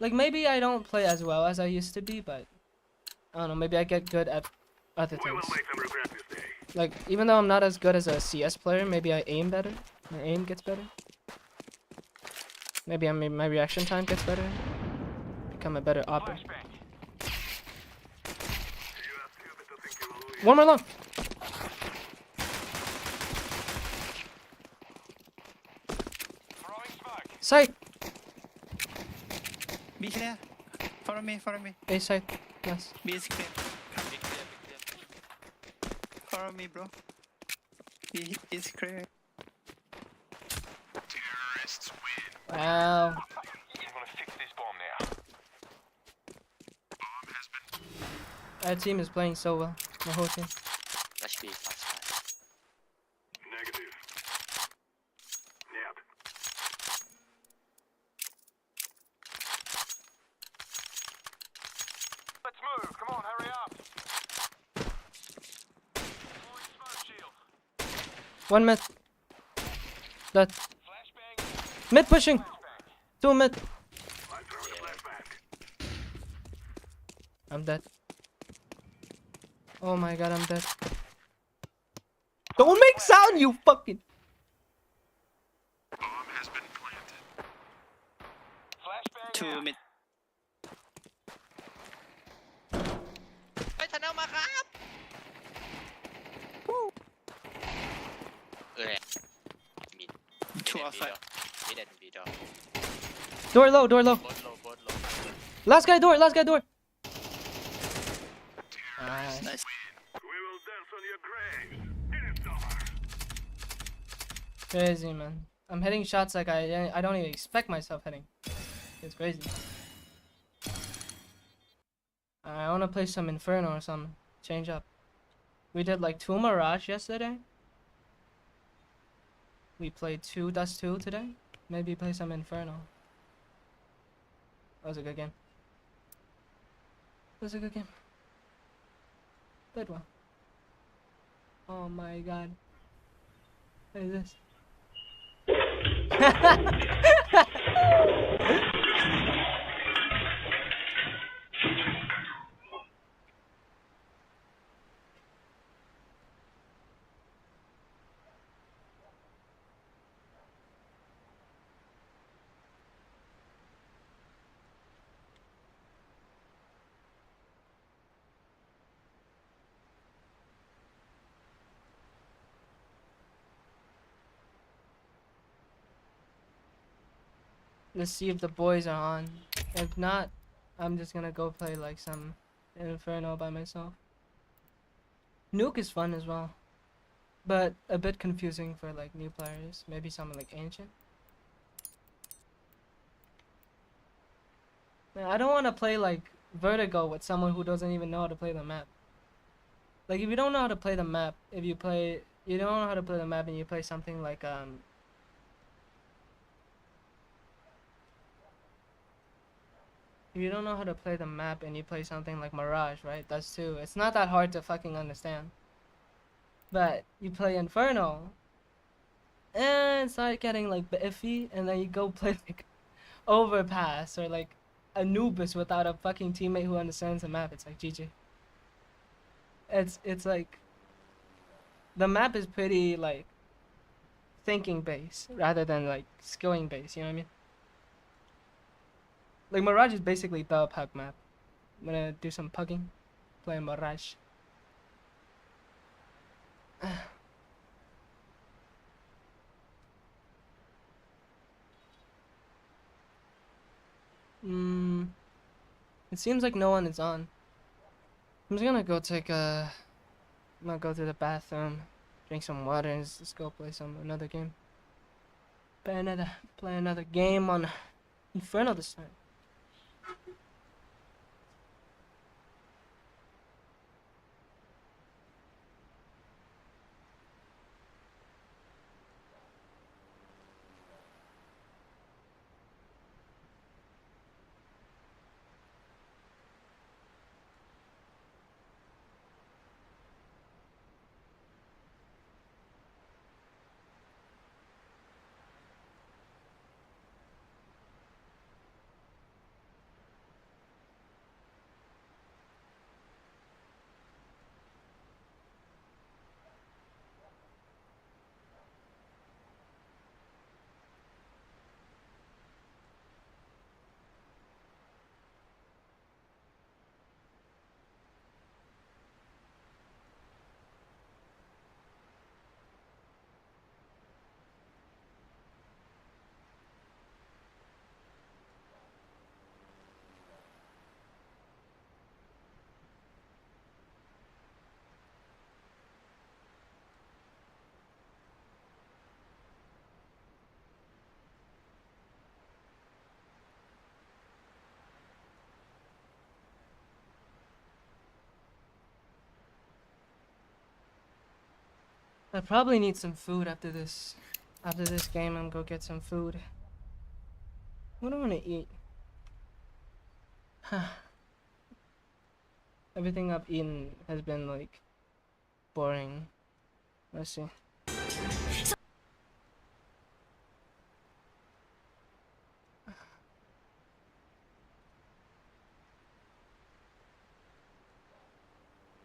Like, maybe I don't play as well as I used to be, but I don't know, maybe I get good at other things. Like, even though I'm not as good as a CS player, maybe I aim better. My aim gets better. Maybe my reaction time gets better. Become a better opper. One more long. Sight. Be clear. Follow me, follow me. A side. Yes. B is clear. Follow me, bro. B is clear. Terrorists win. Wow. I'm gonna fix this bomb now. Bomb has been. Our team is playing so well. The whole team. Flash B, flash B. Negative. Yep. Let's move. Come on, hurry up. Deploying smoke shield. One mid. Dead. Flashbang. Mid pushing. Two mid. I'm throwing a flashbang. I'm dead. Oh my god, I'm dead. Don't make sound, you fucking. Bomb has been planted. Flashbang. 2 mid. ไปทันเอามาครับมิด 2 outside. มิดแอนด์บีดอ Door low, door low. บดโลบดโล Last guy door, last guy door. Nice. We will dance on your graves. It is over. Crazy, man. I'm hitting shots like I don't even expect myself hitting. It's crazy. I want to play some Inferno or something. Change up. We did like 2 Mirage yesterday. We played 2 Dust 2 today. Maybe play some Inferno. That was a good game. That was a good game. Played well. Oh my god. What is this? Let's see if the boys are on. If not, I'm just gonna go play like some Inferno by myself. Nuke is fun as well, but a bit confusing for like new players. Maybe something like Ancient. Man, I don't want to play like Vertigo with someone who doesn't even know how to play the map. Like if you don't know how to play the map, you don't know how to play the map and you play something like if you don't know how to play the map and you play something like Mirage, right? That's too. It's not that hard to fucking understand. But you play Inferno and start getting like iffy, and then you go play like Overpass or like Anubis without a fucking teammate who understands the map. It's like GG. It's like the map is pretty like thinking based rather than like skilling based, you know what I mean? Like Mirage is basically the pug map. I'm gonna do some pugging, play Mirage. It seems like no one is on. I'm just gonna go I'm gonna go to the bathroom, drink some water, and just go play another game. Play another game on Inferno this time. I probably need some food after this. After this game, I'm gonna go get some food. What do I want to eat? Everything I've eaten has been like boring. Let's see.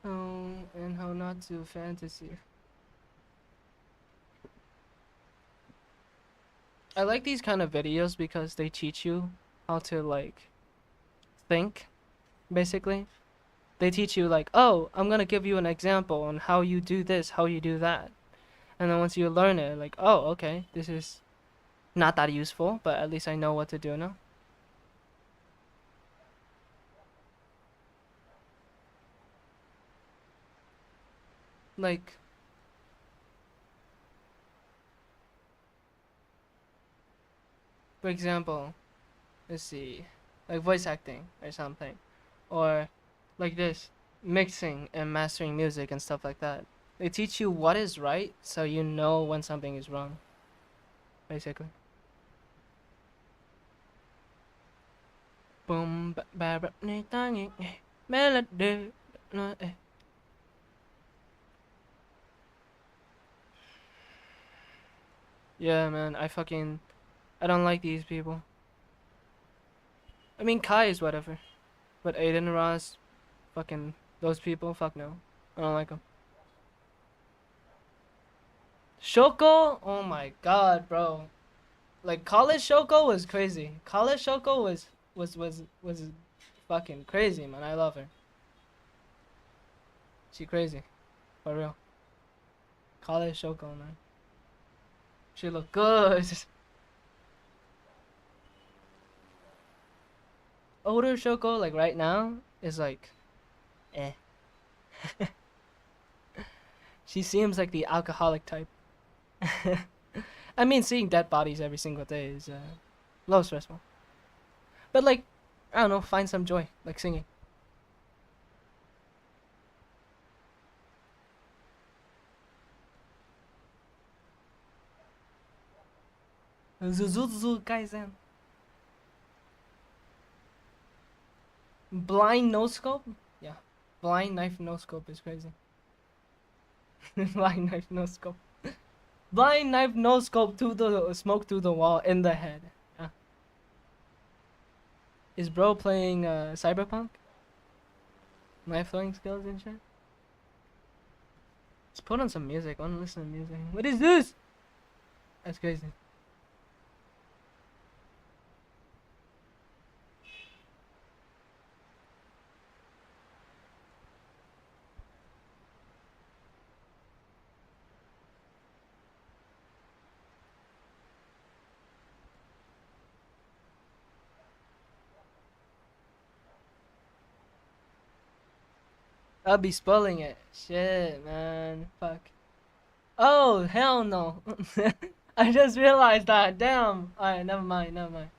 Oh, and how not to fantasy. I like these kind of videos because they teach you how to like think, basically. They teach you like, oh, I'm gonna give you an example on how you do this, how you do that. And then once you learn it, like, oh, okay, this is not that useful, but at least I know what to do now. Like, For example, let's see, like voice acting or something, or like this, mixing and mastering music and stuff like that. They teach you what is right, so you know when something is wrong. Basically. Boom, ba ba ni tangi melody. Yeah, man, I don't like these people. I mean, Kai is whatever, but Aiden, Ross, fucking those people, fuck no, I don't like them. Shoko, oh my god, bro. Like college Shoko was crazy. College Shoko was fucking crazy, man. I love her. She crazy, for real. College Shoko, man. She look good. Older Shoko, like right now, is like, eh. She seems like the alcoholic type. I mean, seeing dead bodies every single day is a little stressful. But like, I don't know, find some joy, like singing. Zuzuzu Kaizen. Blind no scope? Yeah. Blind knife no scope is crazy. Blind knife no scope. Blind knife no scope to the smoke through the wall in the head. Yeah. Is bro playing Cyberpunk? Knife throwing skills and shit? Let's put on some music. I wanna listen to music. What is this? That's crazy. I'll be spoiling it. Shit, man. Fuck. Oh, hell no. I just realized that. Damn. Alright, never mind, never mind.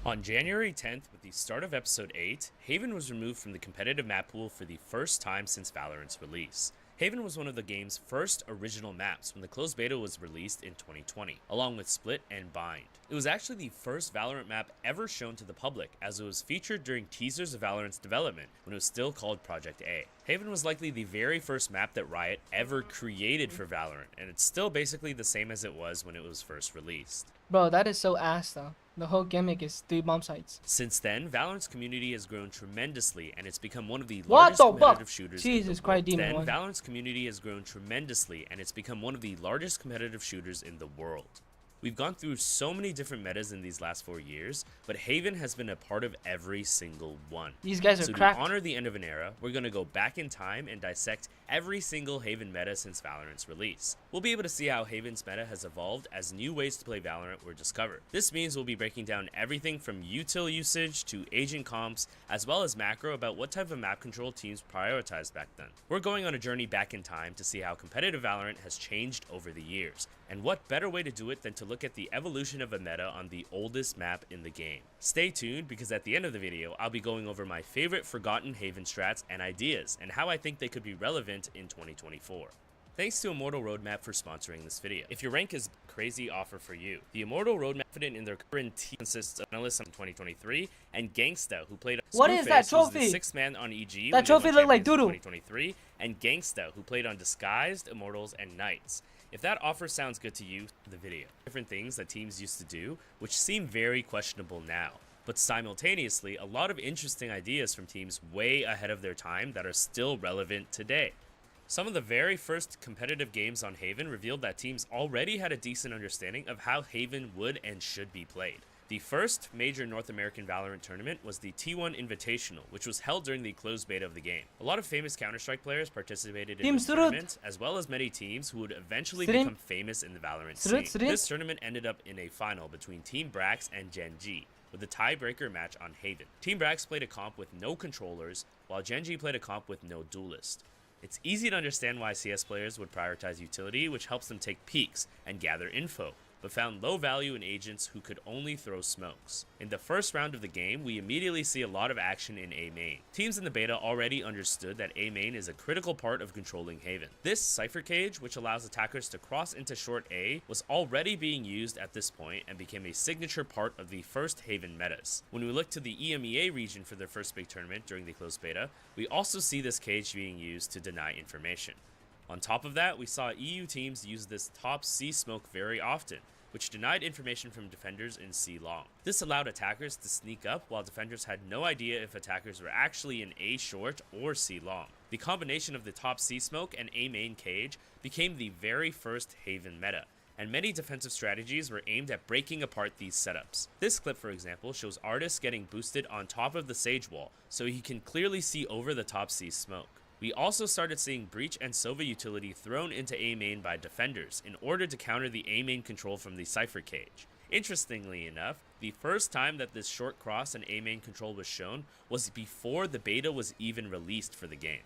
On January 10th, with the start of Episode 8, Haven was removed from the competitive map pool for the first time since Valorant's release. Haven was one of the game's first original maps when the closed beta was released in 2020, along with Split and Bind. It was actually the first Valorant map ever shown to the public, as it was featured during teasers of Valorant's development when it was still called Project A. Haven was likely the very first map that Riot ever created for Valorant, and it's still basically the same as it was when it was first released. Bro, that is so ass though. The whole gimmick is 3 bomb sites. Since then, Valorant's community has grown tremendously, and it's become one of the largest competitive shooters in the world. Valorant's community has grown tremendously, and it's become one of the largest competitive shooters in the world. We've gone through so many different metas in these last 4 years, but Haven has been a part of every single one. These guys are cracked. To honor the end of an era, we're going to go back in time and dissect every single Haven meta since Valorant's release. We'll be able to see how Haven's meta has evolved as new ways to play Valorant were discovered. This means we'll be breaking down everything from util usage to agent comps, as well as macro about what type of map control teams prioritized back then. We're going on a journey back in time to see how competitive Valorant has changed over the years, and what better way to do it than to look at the evolution of a meta on the oldest map in the game. Stay tuned, because at the end of the video, I'll be going over my favorite forgotten Haven strats and ideas, and how I think they could be relevant in 2024. Thanks to Immortal Roadmap for sponsoring this video. If your rank is crazy offer for you. The Immortal Roadmap in their current team consists of Analysts in 2023 and Gangsta, who played on What is that trophy? The 6th man on EG. That trophy looked like doodoo. 2023, and Gangsta, who played on Disguised, Immortals, and Knights. If that offer sounds good to you, the video. Different things that teams used to do, which seem very questionable now. But simultaneously, a lot of interesting ideas from teams way ahead of their time that are still relevant today. Some of the very first competitive games on Haven revealed that teams already had a decent understanding of how Haven would and should be played. The first major North American Valorant tournament was the T1 Invitational, which was held during the closed beta of the game. A lot of famous Counter-Strike players participated in this tournament, as well as many teams who would eventually become famous in the Valorant scene. This tournament ended up in a final between Team Brax and Gen G, with a tiebreaker match on Haven. Team Brax played a comp with no controllers, while Gen G played a comp with no duelist. It's easy to understand why CS players would prioritize utility, which helps them take peeks and gather info, but found low value in agents who could only throw smokes. In the first round of the game, we immediately see a lot of action in A main. Teams in the beta already understood that A main is a critical part of controlling Haven. This Cypher Cage, which allows attackers to cross into short A, was already being used at this point and became a signature part of the first Haven metas. When we look to the EMEA region for their first big tournament during the closed beta, we also see this cage being used to deny information. On top of that, we saw EU teams use this top C smoke very often, which denied information from defenders in C long. This allowed attackers to sneak up while defenders had no idea if attackers were actually in A short or C long. The combination of the top C smoke and A main cage became the very first Haven meta, and many defensive strategies were aimed at breaking apart these setups. This clip, for example, shows Artis getting boosted on top of the Sage wall, so he can clearly see over the top C smoke. We also started seeing Breach and Sova utility thrown into A main by defenders in order to counter the A main control from the Cypher Cage. Interestingly enough, the first time that this short cross and A main control was shown was before the beta was even released for the game.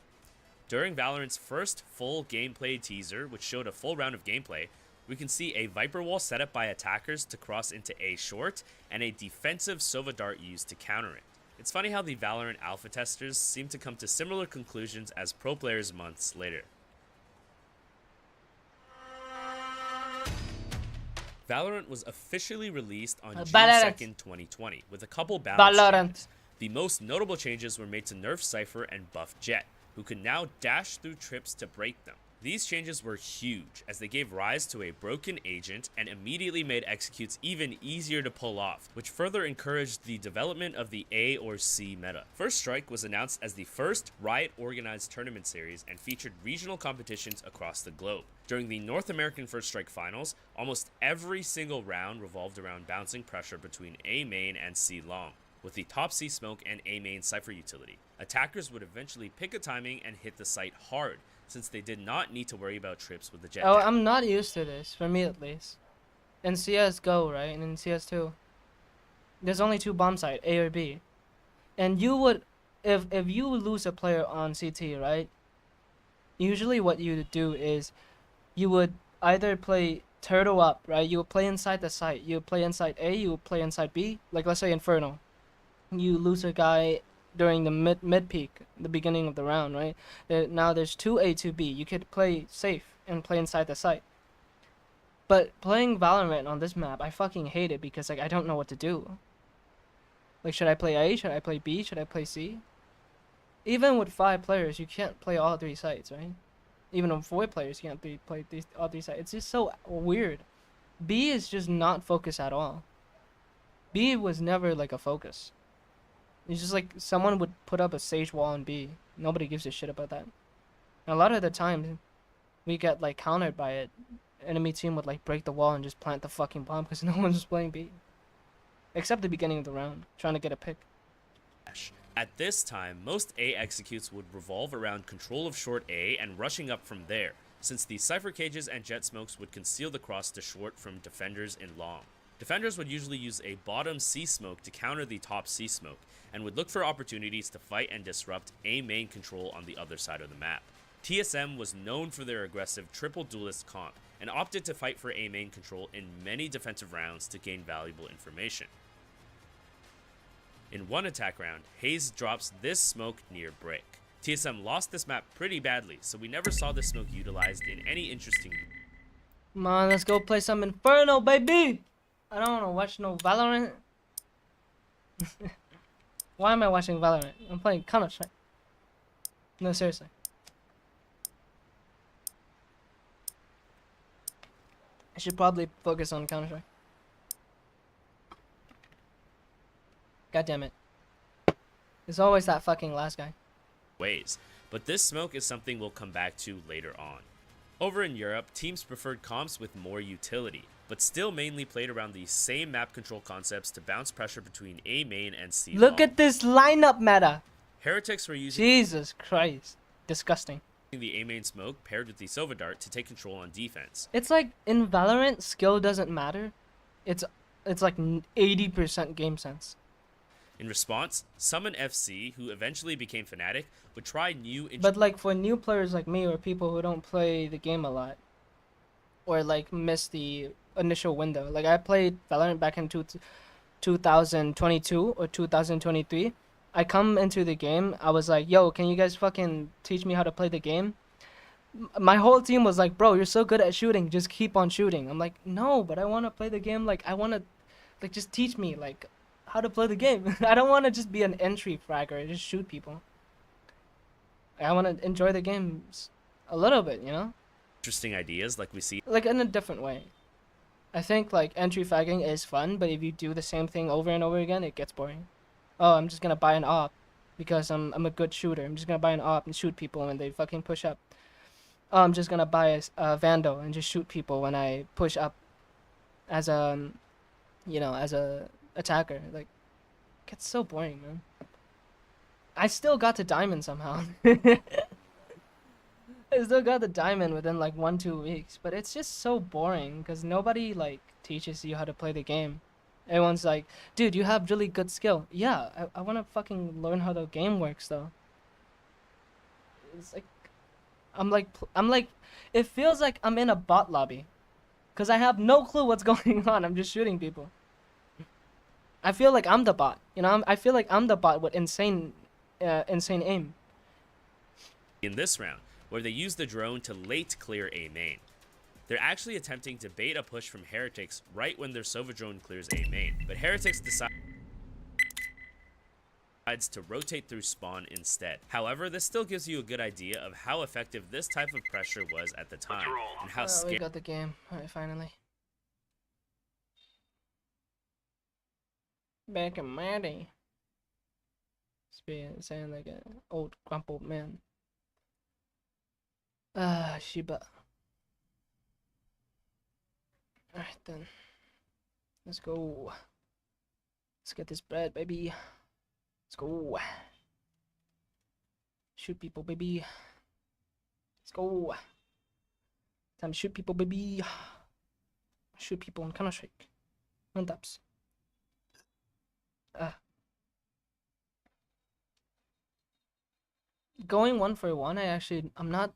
During Valorant's first full gameplay teaser, which showed a full round of gameplay, we can see a Viper wall set up by attackers to cross into A short and a defensive Sova dart used to counter it. It's funny how the Valorant alpha testers seem to come to similar conclusions as pro players months later. Valorant was officially released on June 2nd, 2020, with a couple balance changes. The most notable changes were made to nerf Cypher and buff Jet, who could now dash through trips to break them. These changes were huge, as they gave rise to a broken agent and immediately made executes even easier to pull off, which further encouraged the development of the A or C meta. First Strike was announced as the first Riot organized tournament series and featured regional competitions across the globe. During the North American First Strike finals, almost every single round revolved around bouncing pressure between A main and C long, with the top C smoke and A main Cypher utility. Attackers would eventually pick a timing and hit the site hard, since they did not need to worry about trips with the jet. Oh, I'm not used to this, for me at least. In CSGO, right, and in CS2, there's only two bomb sites, A or B. And you would, if you lose a player on CT, right, usually what you would do is, you would either play turtle up, right, you would play inside the site, you would play inside A, you would play inside B, like let's say Inferno. You lose a guy during the mid peak, the beginning of the round, right? Now there's 2A, 2B. You could play safe and play inside the site. But playing Valorant on this map, I fucking hate it because like I don't know what to do. Like, should I play A? Should I play B? Should I play C? Even with 5 players, you can't play all 3 sites, right? Even with 4 players, you can't play all 3 sites. It's just so weird. B is just not focused at all. B was never like a focus. It's just like someone would put up a Sage wall on B. Nobody gives a shit about that. And a lot of the time, we get like countered by it. Enemy team would like break the wall and just plant the fucking bomb because no one's playing B. Except the beginning of the round, trying to get a pick. At this time, most A executes would revolve around control of short A and rushing up from there, since the Cypher Cages and Jet Smokes would conceal the cross to short from defenders in long. Defenders would usually use a bottom C smoke to counter the top C smoke, and would look for opportunities to fight and disrupt A main control on the other side of the map. TSM was known for their aggressive triple duelist comp, and opted to fight for A main control in many defensive rounds to gain valuable information. In one attack round, Hayes drops this smoke near Brick. TSM lost this map pretty badly, so we never saw this smoke utilized in any interesting... Come on, let's go play some Inferno, baby! I don't want to watch no Valorant. Why am I watching Valorant? I'm playing Counter-Strike. No, seriously. I should probably focus on Counter-Strike. God damn it. There's always that fucking last guy. Ways, but this smoke is something we'll come back to later on. Over in Europe, teams preferred comps with more utility, but still mainly played around the same map control concepts to bounce pressure between A main and C long. Look at this lineup meta! Heretics were using Jesus Christ. Disgusting. The A main smoke paired with the Sova dart to take control on defense. It's like in Valorant, skill doesn't matter. It's like 80% game sense. In response, Summon FC, who eventually became Fnatic, would try new... But like for new players like me or people who don't play the game a lot, or like miss the initial window. Like I played Valorant back in 2022 or 2023. I come into the game, I was like, yo, can you guys fucking teach me how to play the game? My whole team was like, bro, you're so good at shooting, just keep on shooting. I'm like, no, but I want to play the game. Like, I want to, like, just teach me, like, how to play the game. I don't want to just be an entry fragger and just shoot people. I want to enjoy the games a little bit, you know? Interesting ideas like we see. Like, in a different way. I think, like, entry fragging is fun, but if you do the same thing over and over again, it gets boring. Oh, I'm just going to buy an op because I'm a good shooter. I'm just going to buy an op and shoot people when they fucking push up. Oh, I'm just gonna buy a Vandal and just shoot people when I push up as a, you know, as a attacker. Like, it gets so boring, man. I still got to diamond somehow. I still got the diamond within like 1-2 weeks, but it's just so boring because nobody like teaches you how to play the game. Everyone's like, dude, you have really good skill. Yeah, I want to fucking learn how the game works though. It's like, I'm like, it feels like I'm in a bot lobby, cause I have no clue what's going on. I'm just shooting people. I feel like I'm the bot, you know. I feel like I'm the bot with insane aim. In this round, where they use the drone to late clear A main. They're actually attempting to bait a push from Heretics right when their Sova drone clears A main, but Heretics decides to rotate through spawn instead. However, this still gives you a good idea of how effective this type of pressure was at the time, and how Oh, we got the game. Alright, finally. Back in my day. Saying like an old crumpled man. Shiba. Alright then. Let's go. Let's get this bread, baby. Let's go. Shoot people, baby. Let's go. Time to shoot people, baby. Shoot people on Counter-Strike. On taps. Going 1-for-1,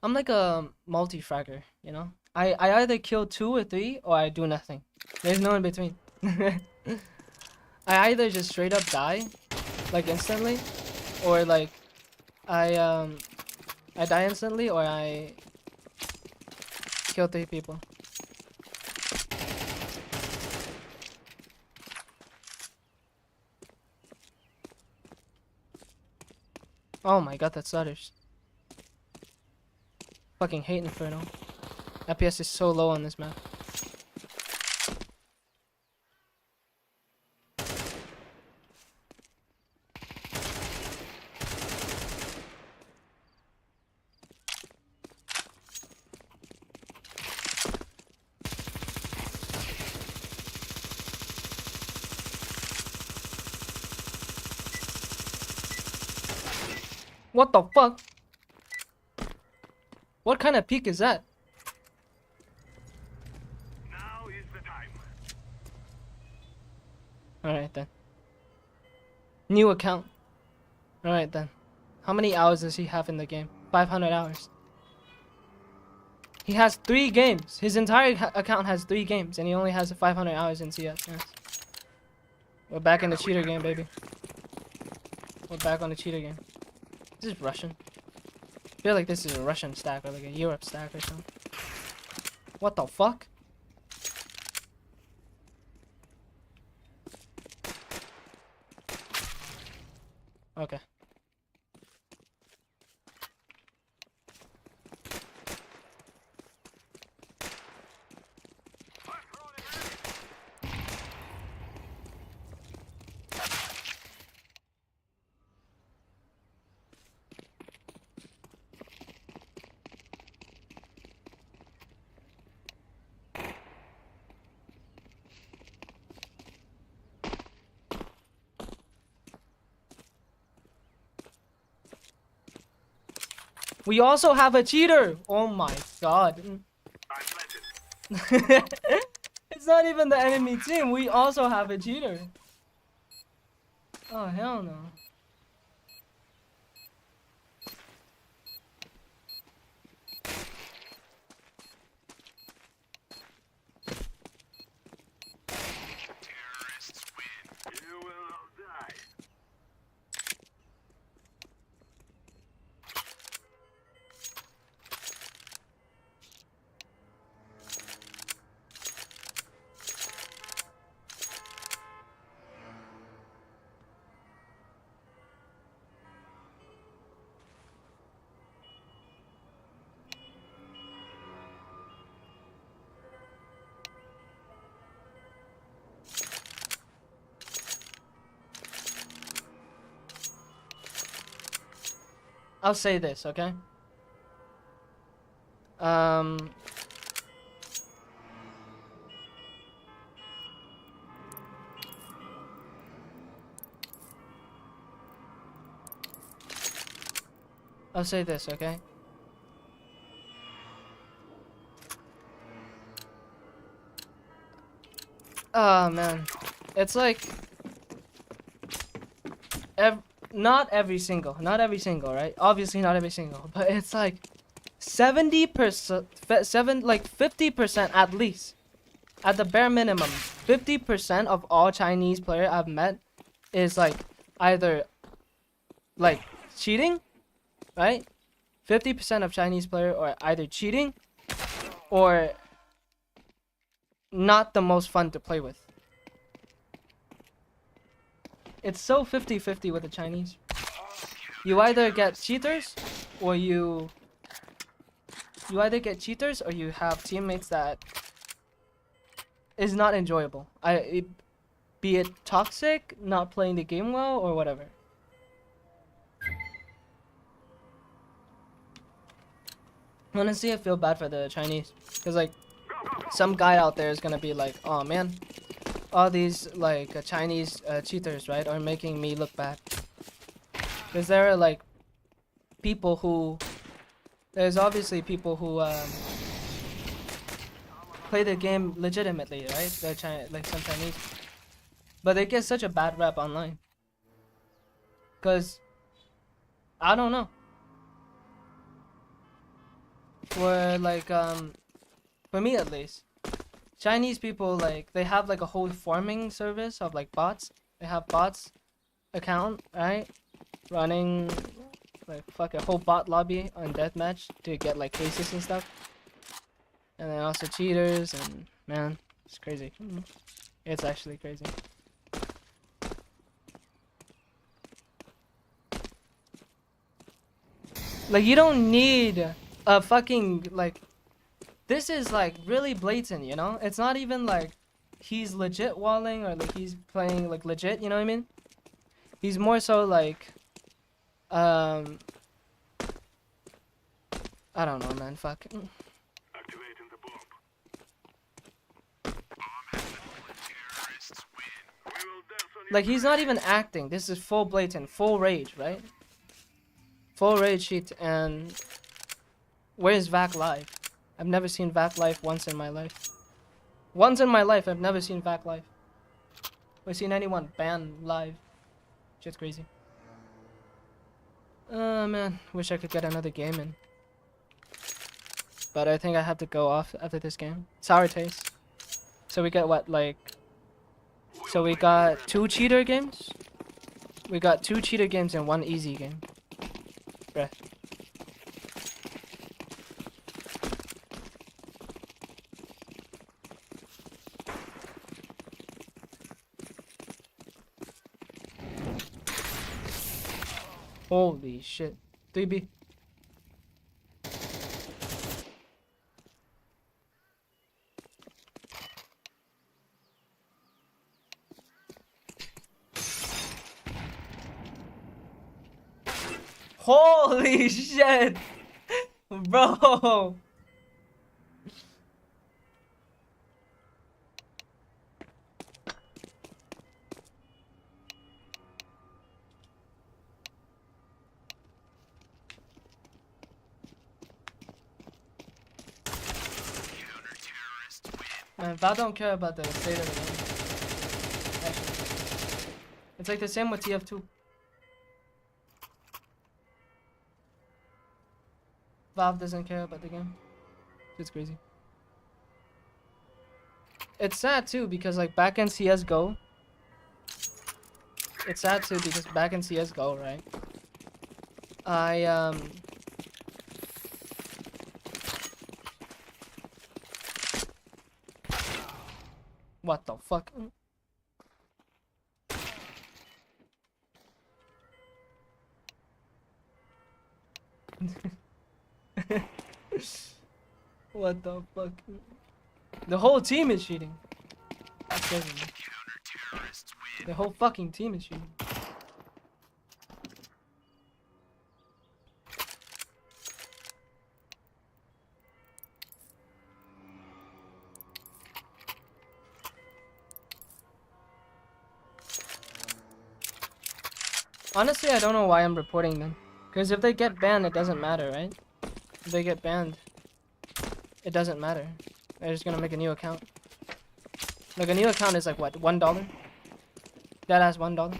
I'm like a multi-fragger, you know? I either kill 2 or 3 or I do nothing. There's no in between. I either just straight up die, like instantly, or like I die instantly, or I kill 3 people. Oh my god, that stutters. Fucking hate Inferno. FPS is so low on this map. What the fuck? What kind of peek is that? Now is the time. Alright then. New account. Alright then. How many hours does he have in the game? 500 hours. He has 3 games. His entire account has 3 games, and he only has 500 hours in CS. Yes. We're back in the cheater game, baby. We're back on the cheater game. This is Russian. I feel like this is a Russian stack or like a Europe stack or something. What the fuck? Okay. We also have a cheater! Oh my god. It's not even the enemy team, we also have a cheater. Oh, hell no. You will all die. I'll say this, okay? I'll say this, okay? Oh man, it's like not every single, right? Obviously not every single, but it's like 70%, 50% at least, at the bare minimum, 50% of all Chinese player I've met is like either like cheating, right? 50% of Chinese player are either cheating or not the most fun to play with. It's so 50-50 with the Chinese. You either get cheaters or you have teammates that is not enjoyable. Be it toxic, not playing the game well, or whatever. Honestly, I feel bad for the Chinese, because like some guy out there is gonna be like, oh man, all these like Chinese cheaters, right, are making me look bad. Because there are like people who, there's obviously people who play the game legitimately, right? They're like some Chinese, but they get such a bad rap online. Cause I don't know. For like for me at least, Chinese people, like, they have like a whole farming service of like bots. They have bots account, right, running like fuck a whole bot lobby on deathmatch to get like cases and stuff. And then also cheaters, and man, it's crazy. It's actually crazy. Like, you don't need a fucking, like, this is like really blatant, you know? It's not even like he's legit walling or like he's playing like legit, you know what I mean? He's more so like I don't know, man, fuck. Activating the bomb. Like, he's not even acting. This is full blatant, full rage, right? Full rage shit. And where's Vac live? I've never seen Vac live once in my life. Once in my life, I've never seen Vac live. I've seen anyone ban live. Shit's crazy. Man, wish I could get another game in. But I think I have to go off after this game. Sour taste. So we get what, like... So we got 2 cheater games? We got 2 cheater games and 1 easy game. Bruh. Holy shit. 3B. Holy shit! Bro! Man, Val don't care about the state of the game. Actually. It's like the same with TF2. Valve doesn't care about the game. It's crazy. It's sad too because like back in CS:GO. It's sad too because back in CS:GO, right? What the fuck? What the fuck? The whole team is cheating. That's crazy. The whole fucking team is cheating. Honestly, I don't know why I'm reporting them. Because if they get banned, it doesn't matter, right? If they get banned, it doesn't matter. They're just gonna make a new account. Like, a new account is like, what, $1? That has $1.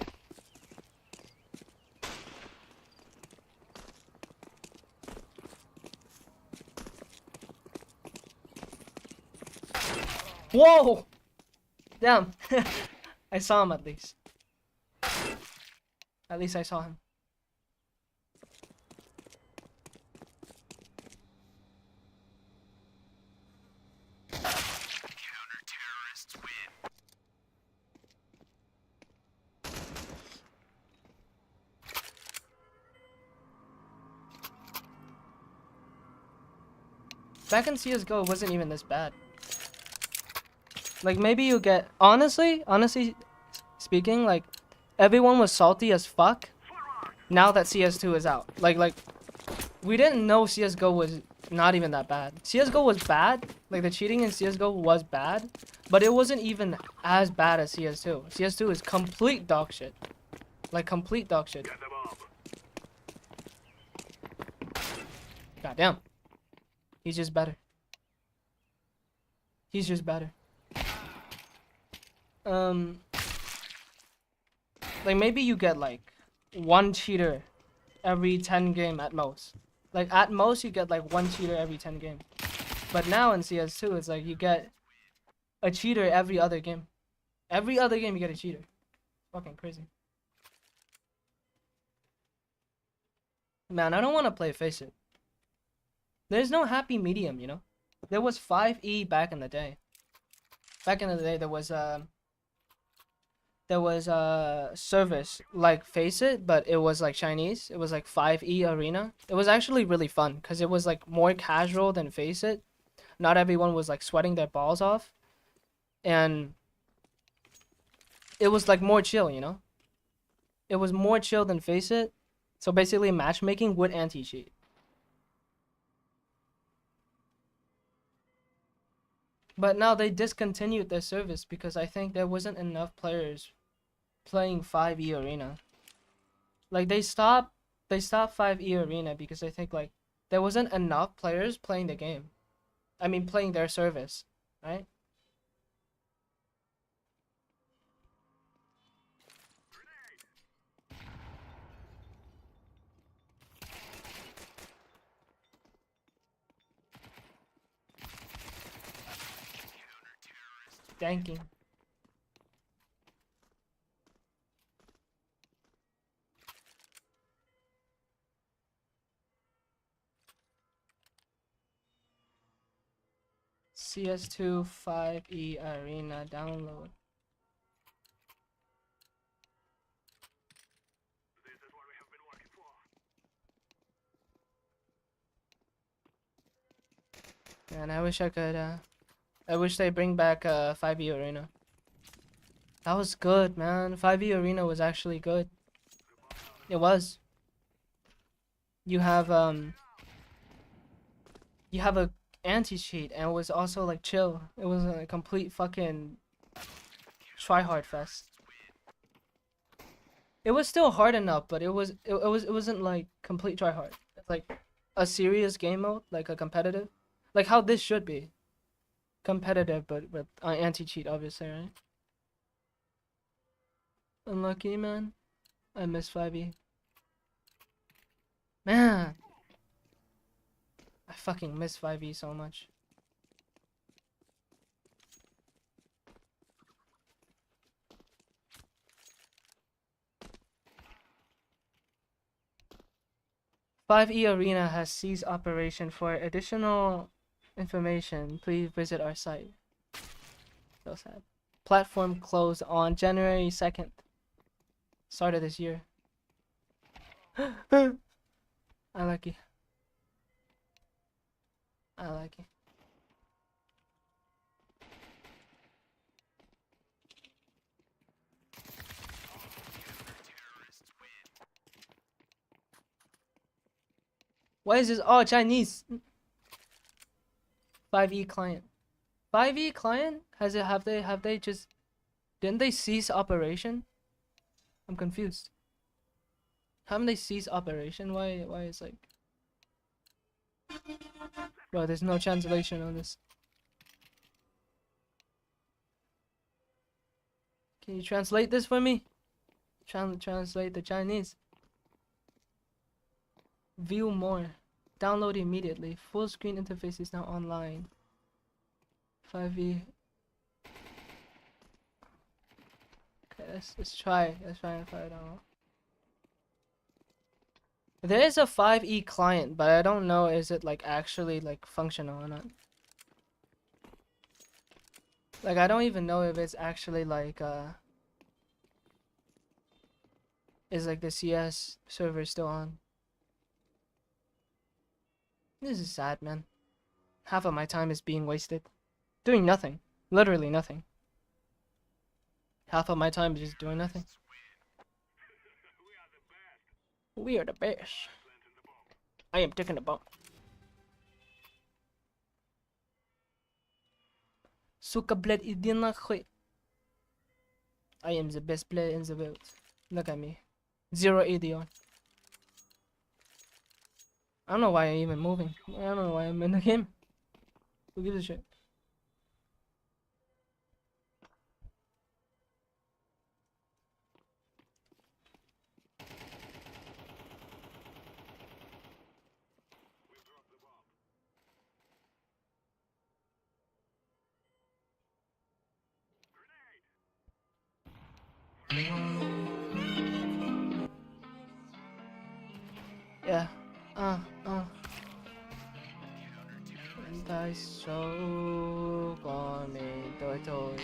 Whoa! Damn. I saw him at least. At least I saw him. Back in CS:GO, it wasn't even this bad. Like, maybe you get... Honestly speaking, like, everyone was salty as fuck now that CS2 is out. Like, we didn't know CS:GO was not even that bad. CS:GO was bad. Like, the cheating in CS:GO was bad. But it wasn't even as bad as CS2. CS2 is complete dog shit. Like, complete dog shit. Goddamn. He's just better. He's just better. Like, maybe you get, like, one cheater every 10 game at most. Like, at most, you get, like, one cheater every 10 game. But now in CS2, it's like you get a cheater every other game. Every other game, you get a cheater. Fucking crazy. Man, I don't want to play Face It. There's no happy medium, you know? There was 5E back in the day. Back in the day, there was a service like Face It, but it was like Chinese. It was like 5E Arena. It was actually really fun because it was like more casual than Face It. Not everyone was like sweating their balls off. And it was like more chill, you know? It was more chill than Face It. So basically matchmaking with anti-cheat. But now they discontinued their service because I think there wasn't enough players playing 5E Arena. Like, they stopped 5E Arena because I think, like, there wasn't enough players playing the game. I mean, playing their service, right? Danking. CS2 5E Arena download. Man, I wish I could, I wish they bring back 5E Arena. That was good, man. 5E Arena was actually good. It was. You have a anti-cheat, and it was also like chill. It was a complete fucking try-hard fest. It was still hard enough, but it wasn't like complete try-hard. It's like a serious game mode, like a competitive, like how this should be. Competitive, but with anti-cheat, obviously, right? Unlucky, man. I miss 5e. Man, I fucking miss 5e so much. "5e Arena has ceased operation. For additional information, please visit our site." So sad. Platform closed on January 2nd. Start of this year. Unlucky. Unlucky. Why is this? Oh, Chinese. 5e client. 5e client? Have they just, didn't they cease operation? I'm confused. Haven't they ceased operation? Why is like, bro, there's no translation on this. Can you translate this for me? Translate the Chinese. View more. Download immediately. Full screen interface is now online. 5e. Okay, let's try. Let's try and find out. There is a 5e client, but I don't know is it like actually like functional or not. Like I don't even know if it's actually like is like the CS server still on. This is sad, man. Half of my time is being wasted. Doing nothing. Literally nothing. Half of my time is just doing nothing. We are the best. I am taking a bump. Suka bled idina khoi. I am the best player in the world. Look at me. 0 AD on. I don't know why I'm even moving. I don't know why I'm in the game. Who gives a shit? Yeah. Tay số còn mình tôi thôi.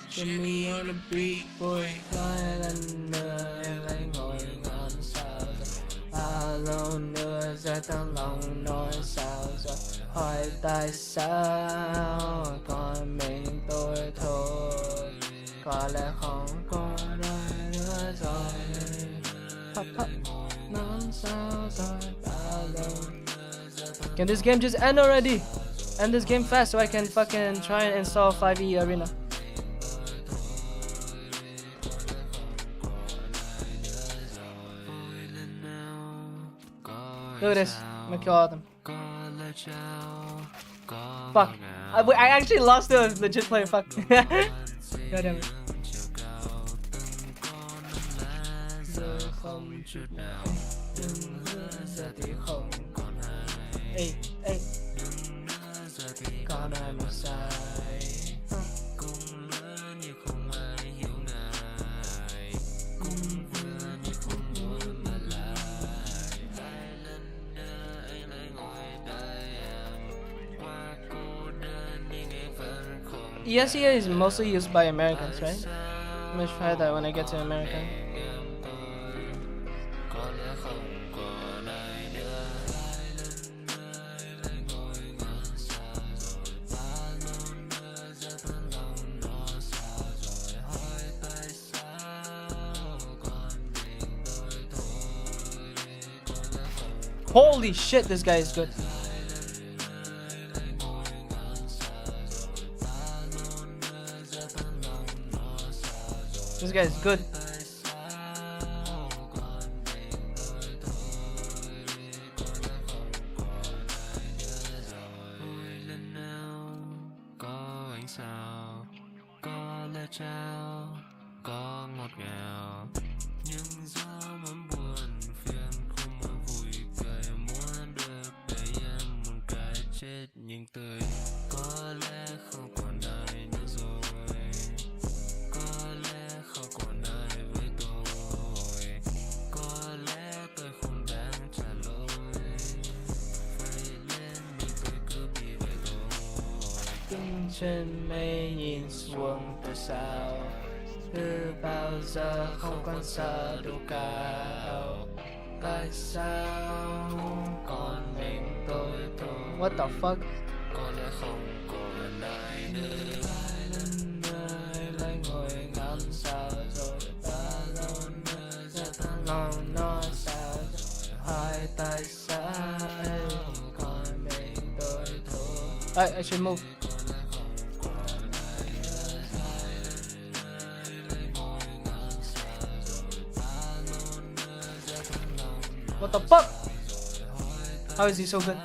Jimmy on the beat boy. Lại lần nữa lại ngồi ngắm sao rồi. Bao lâu nữa ra trong lòng nói sao rồi. Hỏi tại sao còn mình tôi thôi. Có lẽ không còn ai nữa rồi. Ngắm sao rồi bao lâu. Can this game just end already? End this game fast so I can fucking try and install 5e Arena. Look at this. I'm gonna kill all of them. Fuck. I actually lost to a legit player. Fuck. God damn it. Hey, hey. Còn ai mà sai. Cùng lớn như không ai hiểu ngài. Cùng vừa như không muốn mà lại. Hai lần nữa anh lại ngồi đợi em. Qua cô đơn nhưng em vẫn không. ESEA is mostly used by Americans, right? I'm gonna try that when I get to America. Holy shit, this guy is good. This guy is good. có ngọt ngào. Nhưng gió muốn buồn phiền không muốn vui cười, muốn được để em muốn cái chết nhưng tươi. Có lẽ không còn ai nữa rồi, có lẽ không còn ai với tôi, có lẽ tôi không đáng trả lỗi. Vậy nên mình tôi cứ bị vậy thôi. Đứng trên mây nhìn xuống từ sao, từ bao giờ không còn sợ độ cao. Tại sao còn mình tôi thôi? What the fuck? Có lẽ không còn ai nữa. Ai lại ngồi ngắm sao rồi bao lâu nữa sẽ thăng lòng nó sao rồi hỏi tại sao còn mình tôi thôi. I should move. What the fuck? How is he so good?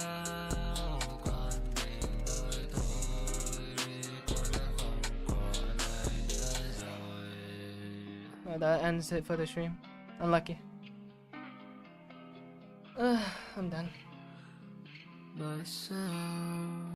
That ends it for the stream. Unlucky. I'm done.